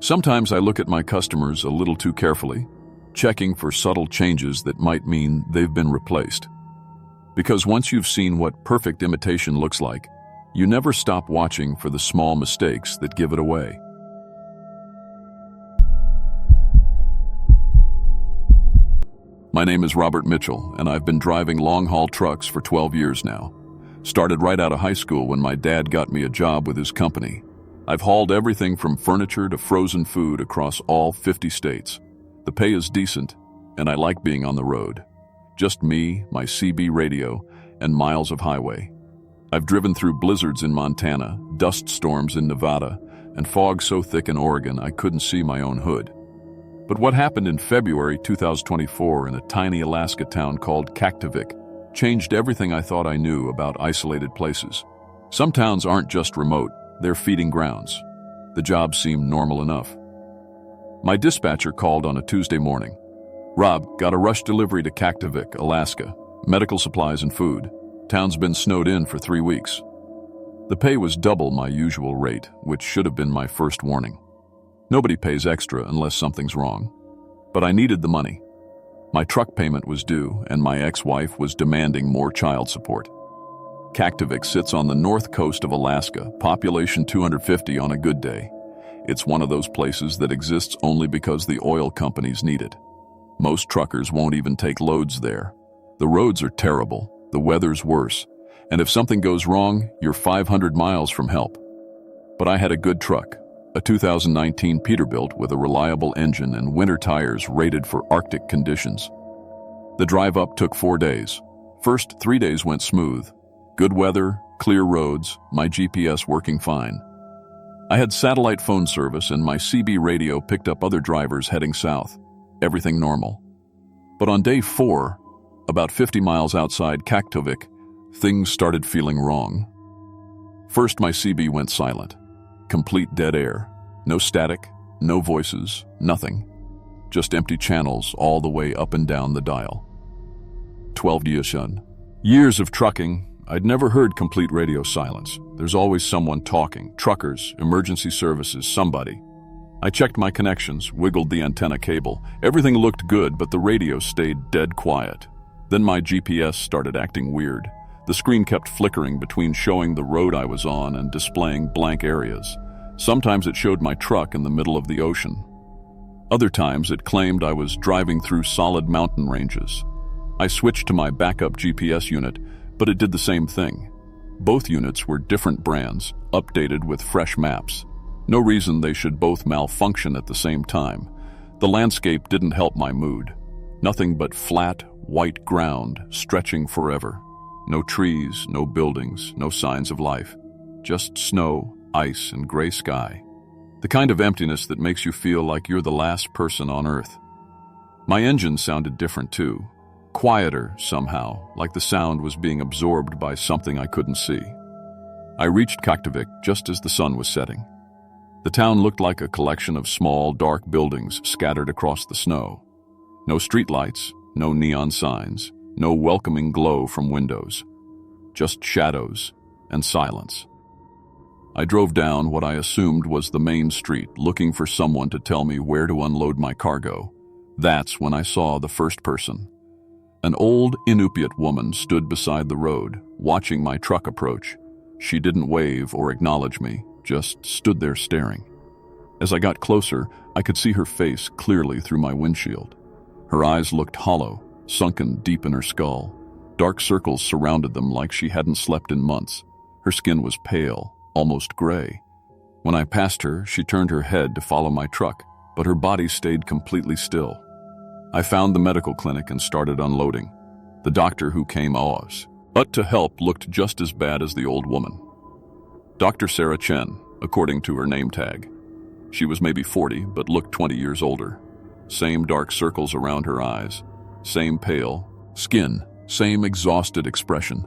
Sometimes I look at my customers a little too carefully, checking for subtle changes that might mean they've been replaced. Because once you've seen what perfect imitation looks like, you never stop watching for the small mistakes that give it away. My name is Robert Mitchell, and I've been driving long-haul trucks for 12 years now. Started right out of high school when my dad got me a job with his company. I've hauled everything from furniture to frozen food across all 50 states. The pay is decent, and I like being on the road. Just me, my CB radio, and miles of highway. I've driven through blizzards in Montana, dust storms in Nevada, and fog so thick in Oregon I couldn't see my own hood. But what happened in February 2024 in a tiny Alaska town called Kaktovik changed everything I thought I knew about isolated places. Some towns aren't just remote, they're feeding grounds. The job seemed normal enough. My dispatcher called on a Tuesday morning. Rob, got a rush delivery to Kaktovik, Alaska. Medical supplies and food. Town's been snowed in for 3 weeks. The pay was double my usual rate, which should have been my first warning. Nobody pays extra unless something's wrong. But I needed the money. My truck payment was due, and my ex-wife was demanding more child support. Kaktovik sits on the north coast of Alaska, population 250 on a good day. It's one of those places that exists only because the oil companies need it. Most truckers won't even take loads there. The roads are terrible, the weather's worse, and if something goes wrong, you're 500 miles from help. But I had a good truck, a 2019 Peterbilt with a reliable engine and winter tires rated for Arctic conditions. The drive up took 4 days. First 3 days went smooth. Good weather, clear roads, my GPS working fine. I had satellite phone service and my CB radio picked up other drivers heading south. Everything normal. But on day 4, about 50 miles outside Kaktovik, things started feeling wrong. First, my CB went silent. Complete dead air. No static, no voices, nothing. Just empty channels all the way up and down the dial. 12 years of trucking, I'd never heard complete radio silence. There's always someone talking, truckers, emergency services, somebody. I checked my connections, wiggled the antenna cable. Everything looked good, but the radio stayed dead quiet. Then my GPS started acting weird. The screen kept flickering between showing the road I was on and displaying blank areas. Sometimes it showed my truck in the middle of the ocean. Other times it claimed I was driving through solid mountain ranges. I switched to my backup GPS unit, but it did the same thing. Both units were different brands, updated with fresh maps. No reason they should both malfunction at the same time. The landscape didn't help my mood. Nothing but flat, white ground stretching forever. No trees, no buildings, no signs of life. Just snow, ice, and gray sky. The kind of emptiness that makes you feel like you're the last person on Earth. My engine sounded different too. Quieter somehow, like the sound was being absorbed by something I couldn't see. I reached Kaktovik just as the sun was setting. The town looked like a collection of small, dark buildings scattered across the snow. No streetlights, no neon signs, no welcoming glow from windows. Just shadows and silence. I drove down what I assumed was the main street, looking for someone to tell me where to unload my cargo. That's when I saw the first person. An old Inupiat woman stood beside the road, watching my truck approach. She didn't wave or acknowledge me, just stood there staring. As I got closer, I could see her face clearly through my windshield. Her eyes looked hollow, sunken deep in her skull. Dark circles surrounded them like she hadn't slept in months. Her skin was pale, almost gray. When I passed her, she turned her head to follow my truck, but her body stayed completely still. I found the medical clinic and started unloading. The doctor who came to help looked just as bad as the old woman. Dr. Sarah Chen, according to her name tag. She was maybe 40, but looked 20 years older. Same dark circles around her eyes, same pale skin, same exhausted expression.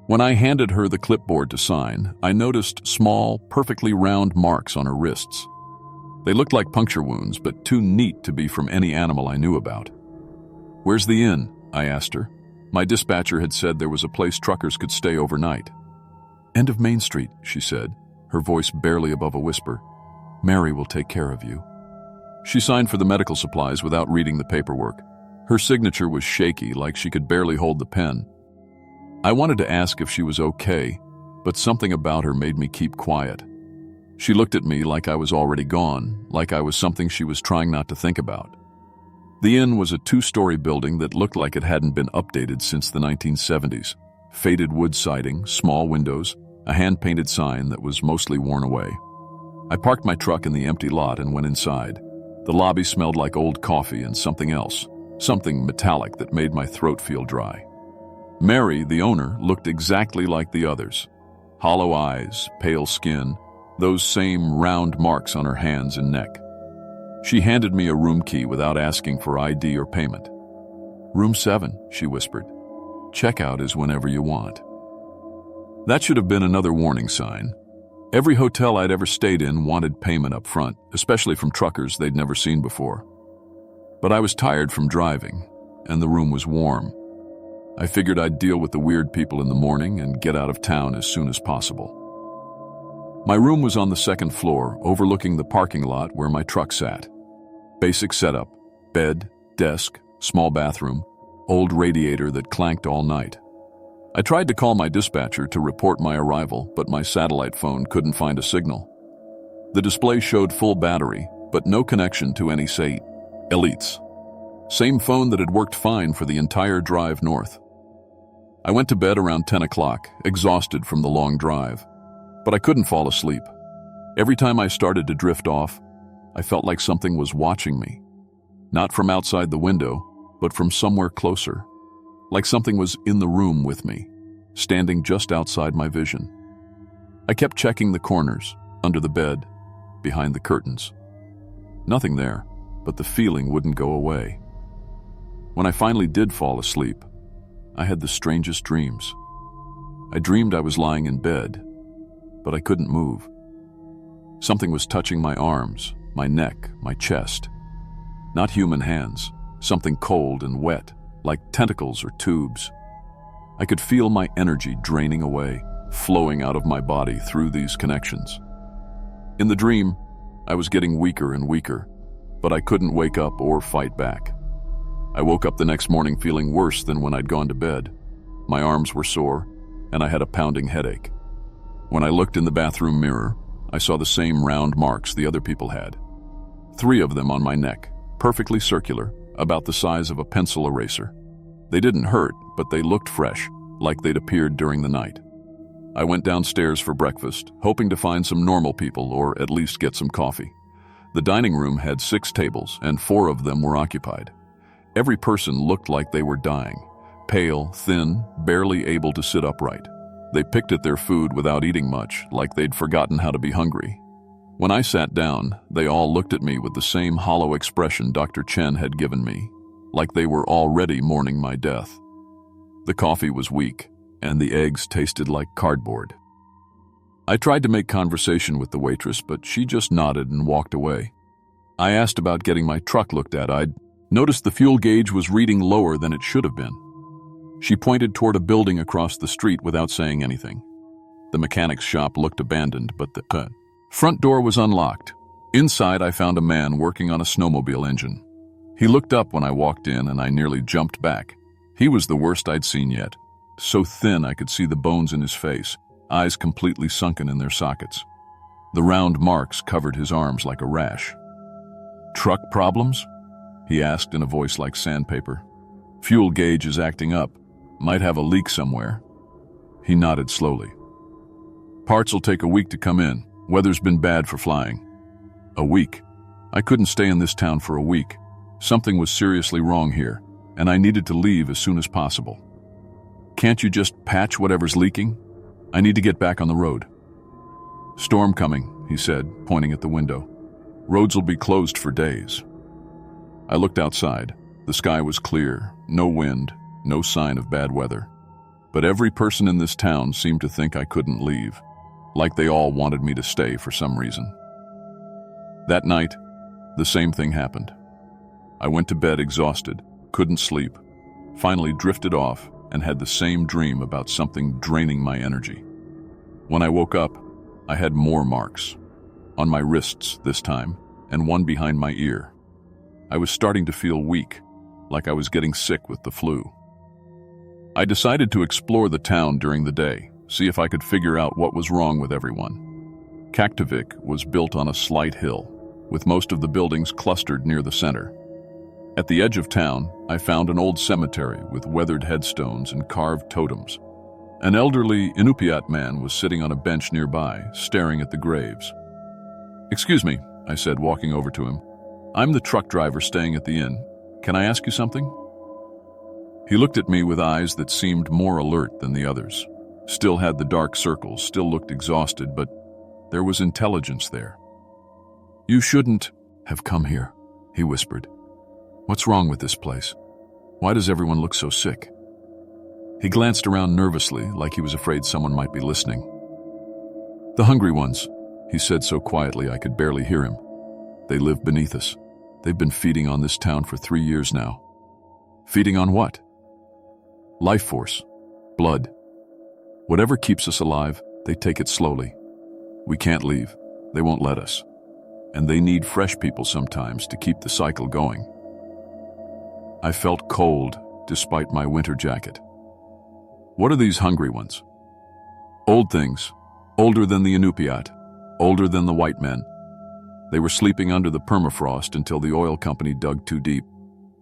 When I handed her the clipboard to sign, I noticed small, perfectly round marks on her wrists. They looked like puncture wounds, but too neat to be from any animal I knew about. "Where's the inn?" I asked her. My dispatcher had said there was a place truckers could stay overnight. "End of Main Street," she said, her voice barely above a whisper. "Mary will take care of you." She signed for the medical supplies without reading the paperwork. Her signature was shaky, like she could barely hold the pen. I wanted to ask if she was okay, but something about her made me keep quiet. She looked at me like I was already gone, like I was something she was trying not to think about. The inn was a 2-story building that looked like it hadn't been updated since the 1970s. Faded wood siding, small windows, a hand-painted sign that was mostly worn away. I parked my truck in the empty lot and went inside. The lobby smelled like old coffee and something else, something metallic that made my throat feel dry. Mary, the owner, looked exactly like the others. Hollow eyes, pale skin, those same round marks on her hands and neck. She handed me a room key without asking for ID or payment. "Room 7, she whispered. "Checkout is whenever you want." That should have been another warning sign. Every hotel I'd ever stayed in wanted payment up front, especially from truckers they'd never seen before. But I was tired from driving, and the room was warm. I figured I'd deal with the weird people in the morning and get out of town as soon as possible. My room was on the 2nd floor, overlooking the parking lot where my truck sat. Basic setup: bed, desk, small bathroom, old radiator that clanked all night. I tried to call my dispatcher to report my arrival, but my satellite phone couldn't find a signal. The display showed full battery, but no connection to any elites. Same phone that had worked fine for the entire drive north. I went to bed around 10 o'clock, exhausted from the long drive. But I couldn't fall asleep. Every time I started to drift off, I felt like something was watching me. Not from outside the window, but from somewhere closer. Like something was in the room with me, standing just outside my vision. I kept checking the corners, under the bed, behind the curtains. Nothing there, but the feeling wouldn't go away. When I finally did fall asleep, I had the strangest dreams. I dreamed I was lying in bed, but I couldn't move. Something was touching my arms, my neck, my chest. Not human hands, something cold and wet, like tentacles or tubes. I could feel my energy draining away, flowing out of my body through these connections. In the dream, I was getting weaker and weaker, but I couldn't wake up or fight back. I woke up the next morning feeling worse than when I'd gone to bed. My arms were sore, and I had a pounding headache. When I looked in the bathroom mirror, I saw the same round marks the other people had. 3 of them on my neck, perfectly circular, about the size of a pencil eraser. They didn't hurt, but they looked fresh, like they'd appeared during the night. I went downstairs for breakfast, hoping to find some normal people or at least get some coffee. The dining room had 6 tables, and 4 of them were occupied. Every person looked like they were dying, pale, thin, barely able to sit upright. They picked at their food without eating much, like they'd forgotten how to be hungry. When I sat down, they all looked at me with the same hollow expression Dr. Chen had given me, like they were already mourning my death. The coffee was weak, and the eggs tasted like cardboard. I tried to make conversation with the waitress, but she just nodded and walked away. I asked about getting my truck looked at. I'd noticed the fuel gauge was reading lower than it should have been. She pointed toward a building across the street without saying anything. The mechanic's shop looked abandoned, but the front door was unlocked. Inside, I found a man working on a snowmobile engine. He looked up when I walked in, and I nearly jumped back. He was the worst I'd seen yet. So thin I could see the bones in his face, eyes completely sunken in their sockets. The round marks covered his arms like a rash. "Truck problems?" he asked in a voice like sandpaper. Fuel gauge is acting up. Might have a leak somewhere." He nodded slowly. "Parts will take a week to come in. Weather's been bad for flying." A week? I couldn't stay in this town for a week. Something was seriously wrong here, and I needed to leave as soon as possible. "Can't you just patch whatever's leaking? I need to get back on the road." "Storm coming," he said, pointing at the window. "Roads will be closed for days." I looked outside. The sky was clear, no wind, no sign of bad weather. But every person in this town seemed to think I couldn't leave, like they all wanted me to stay for some reason. That night, the same thing happened. I went to bed exhausted, couldn't sleep, finally drifted off and had the same dream about something draining my energy. When I woke up, I had more marks, on my wrists this time, and one behind my ear. I was starting to feel weak, like I was getting sick with the flu. I decided to explore the town during the day, see if I could figure out what was wrong with everyone. Kaktovik was built on a slight hill, with most of the buildings clustered near the center. At the edge of town, I found an old cemetery with weathered headstones and carved totems. An elderly Inupiat man was sitting on a bench nearby, staring at the graves. "Excuse me," I said, walking over to him. "I'm the truck driver staying at the inn. Can I ask you something?" He looked at me with eyes that seemed more alert than the others. Still had the dark circles, still looked exhausted, but there was intelligence there. "You shouldn't have come here," he whispered. "What's wrong with this place? Why does everyone look so sick?" He glanced around nervously, like he was afraid someone might be listening. "The hungry ones," he said so quietly I could barely hear him. "They live beneath us. They've been feeding on this town for 3 years now." "Feeding on what?" "Life force. Blood. Whatever keeps us alive, they take it slowly. We can't leave. They won't let us. And they need fresh people sometimes to keep the cycle going." I felt cold, despite my winter jacket. "What are these hungry ones?" "Old things. Older than the Inupiat. Older than the white men. They were sleeping under the permafrost until the oil company dug too deep.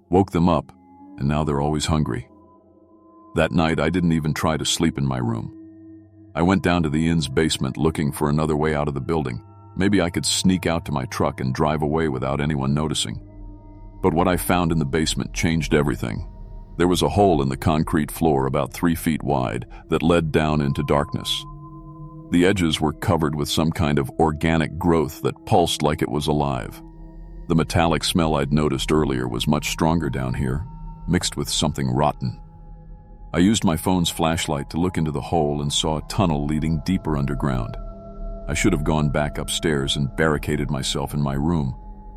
Woke them up, and now they're always hungry." That night, I didn't even try to sleep in my room. I went down to the inn's basement looking for another way out of the building. Maybe I could sneak out to my truck and drive away without anyone noticing. But what I found in the basement changed everything. There was a hole in the concrete floor about 3 feet wide that led down into darkness. The edges were covered with some kind of organic growth that pulsed like it was alive. The metallic smell I'd noticed earlier was much stronger down here, mixed with something rotten. I used my phone's flashlight to look into the hole and saw a tunnel leading deeper underground. I should have gone back upstairs and barricaded myself in my room.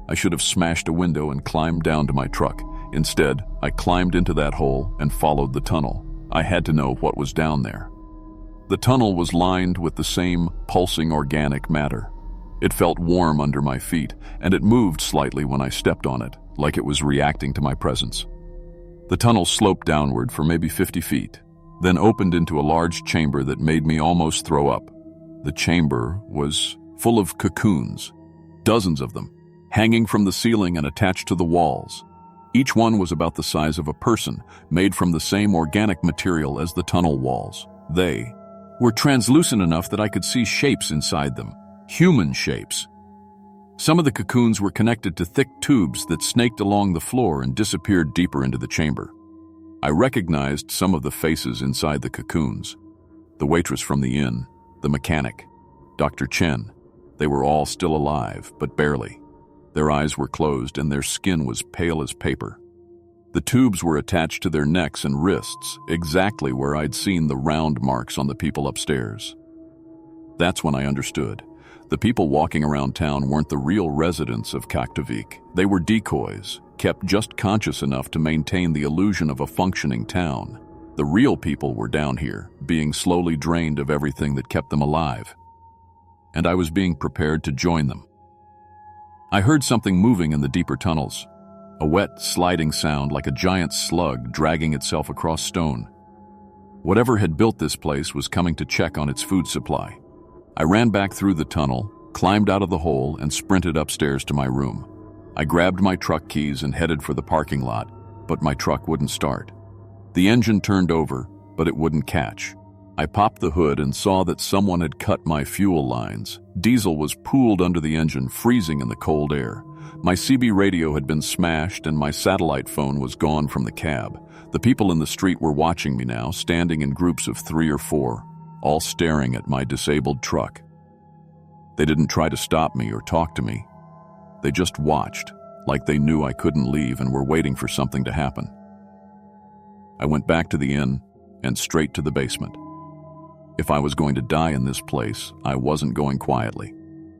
I should have smashed a window and climbed down to my truck. Instead, I climbed into that hole and followed the tunnel. I had to know what was down there. The tunnel was lined with the same pulsing organic matter. It felt warm under my feet, and it moved slightly when I stepped on it, like it was reacting to my presence. The tunnel sloped downward for maybe 50 feet, then opened into a large chamber that made me almost throw up. The chamber was full of cocoons, dozens of them, hanging from the ceiling and attached to the walls. Each one was about the size of a person, made from the same organic material as the tunnel walls. They were translucent enough that I could see shapes inside them, human shapes. Some of the cocoons were connected to thick tubes that snaked along the floor and disappeared deeper into the chamber. I recognized some of the faces inside the cocoons. The waitress from the inn, the mechanic, Dr. Chen. They were all still alive, but barely. Their eyes were closed and their skin was pale as paper. The tubes were attached to their necks and wrists, exactly where I'd seen the round marks on the people upstairs. That's when I understood. The people walking around town weren't the real residents of Kaktovik. They were decoys, kept just conscious enough to maintain the illusion of a functioning town. The real people were down here, being slowly drained of everything that kept them alive. And I was being prepared to join them. I heard something moving in the deeper tunnels. A wet, sliding sound like a giant slug dragging itself across stone. Whatever had built this place was coming to check on its food supply. I ran back through the tunnel, climbed out of the hole, and sprinted upstairs to my room. I grabbed my truck keys and headed for the parking lot, but my truck wouldn't start. The engine turned over, but it wouldn't catch. I popped the hood and saw that someone had cut my fuel lines. Diesel was pooled under the engine, freezing in the cold air. My CB radio had been smashed and my satellite phone was gone from the cab. The people in the street were watching me now, standing in groups of 3 or 4, all staring at my disabled truck. They didn't try to stop me or talk to me. They just watched, like they knew I couldn't leave and were waiting for something to happen. I went back to the inn and straight to the basement. If I was going to die in this place, I wasn't going quietly.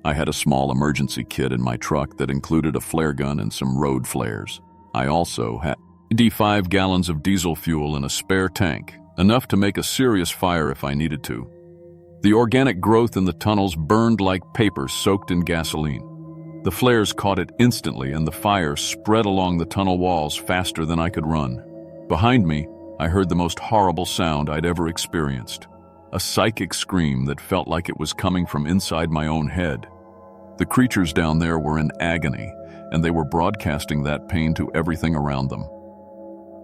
I had a small emergency kit in my truck that included a flare gun and some road flares. I also had 5 gallons of diesel fuel in a spare tank, enough to make a serious fire if I needed to. The organic growth in the tunnels burned like paper soaked in gasoline. The flares caught it instantly and the fire spread along the tunnel walls faster than I could run. Behind me, I heard the most horrible sound I'd ever experienced. A psychic scream that felt like it was coming from inside my own head. The creatures down there were in agony, and they were broadcasting that pain to everything around them.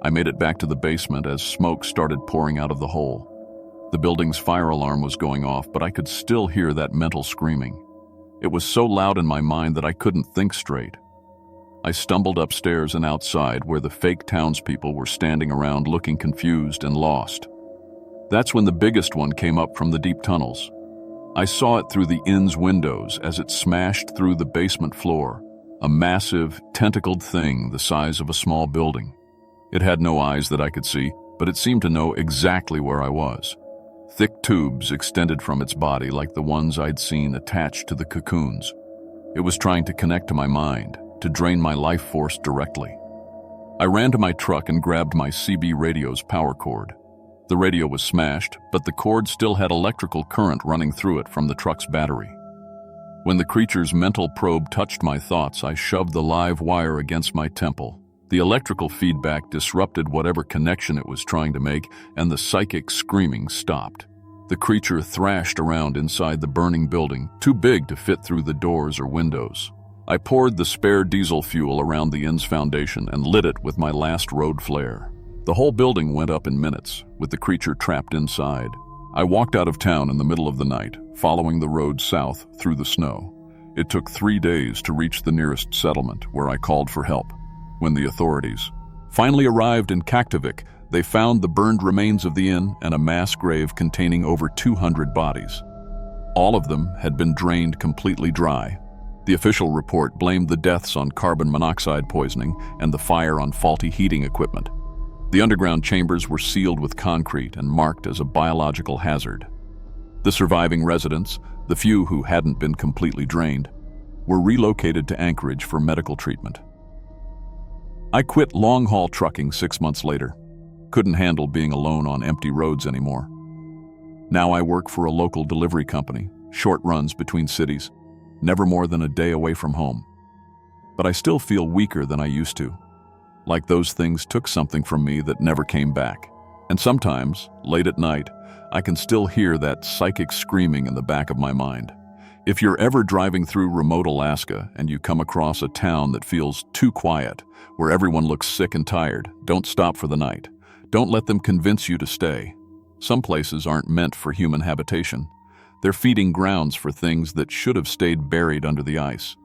I made it back to the basement as smoke started pouring out of the hole. The building's fire alarm was going off, but I could still hear that mental screaming. It was so loud in my mind that I couldn't think straight. I stumbled upstairs and outside where the fake townspeople were standing around looking confused and lost. That's when the biggest one came up from the deep tunnels. I saw it through the inn's windows as it smashed through the basement floor, a massive, tentacled thing the size of a small building. It had no eyes that I could see, but it seemed to know exactly where I was. Thick tubes extended from its body like the ones I'd seen attached to the cocoons. It was trying to connect to my mind, to drain my life force directly. I ran to my truck and grabbed my CB radio's power cord. The radio was smashed, but the cord still had electrical current running through it from the truck's battery. When the creature's mental probe touched my thoughts, I shoved the live wire against my temple. The electrical feedback disrupted whatever connection it was trying to make, and the psychic screaming stopped. The creature thrashed around inside the burning building, too big to fit through the doors or windows. I poured the spare diesel fuel around the inn's foundation and lit it with my last road flare. The whole building went up in minutes, with the creature trapped inside. I walked out of town in the middle of the night, following the road south through the snow. It took 3 days to reach the nearest settlement, where I called for help. When the authorities finally arrived in Kaktovik, they found the burned remains of the inn and a mass grave containing over 200 bodies. All of them had been drained completely dry. The official report blamed the deaths on carbon monoxide poisoning and the fire on faulty heating equipment. The underground chambers were sealed with concrete and marked as a biological hazard. The surviving residents, the few who hadn't been completely drained, were relocated to Anchorage for medical treatment. I quit long-haul trucking 6 months later. Couldn't handle being alone on empty roads anymore. Now I work for a local delivery company, short runs between cities, never more than a day away from home. But I still feel weaker than I used to. Like those things took something from me that never came back. And sometimes, late at night, I can still hear that psychic screaming in the back of my mind. If you're ever driving through remote Alaska and you come across a town that feels too quiet, where everyone looks sick and tired, don't stop for the night. Don't let them convince you to stay. Some places aren't meant for human habitation. They're feeding grounds for things that should have stayed buried under the ice.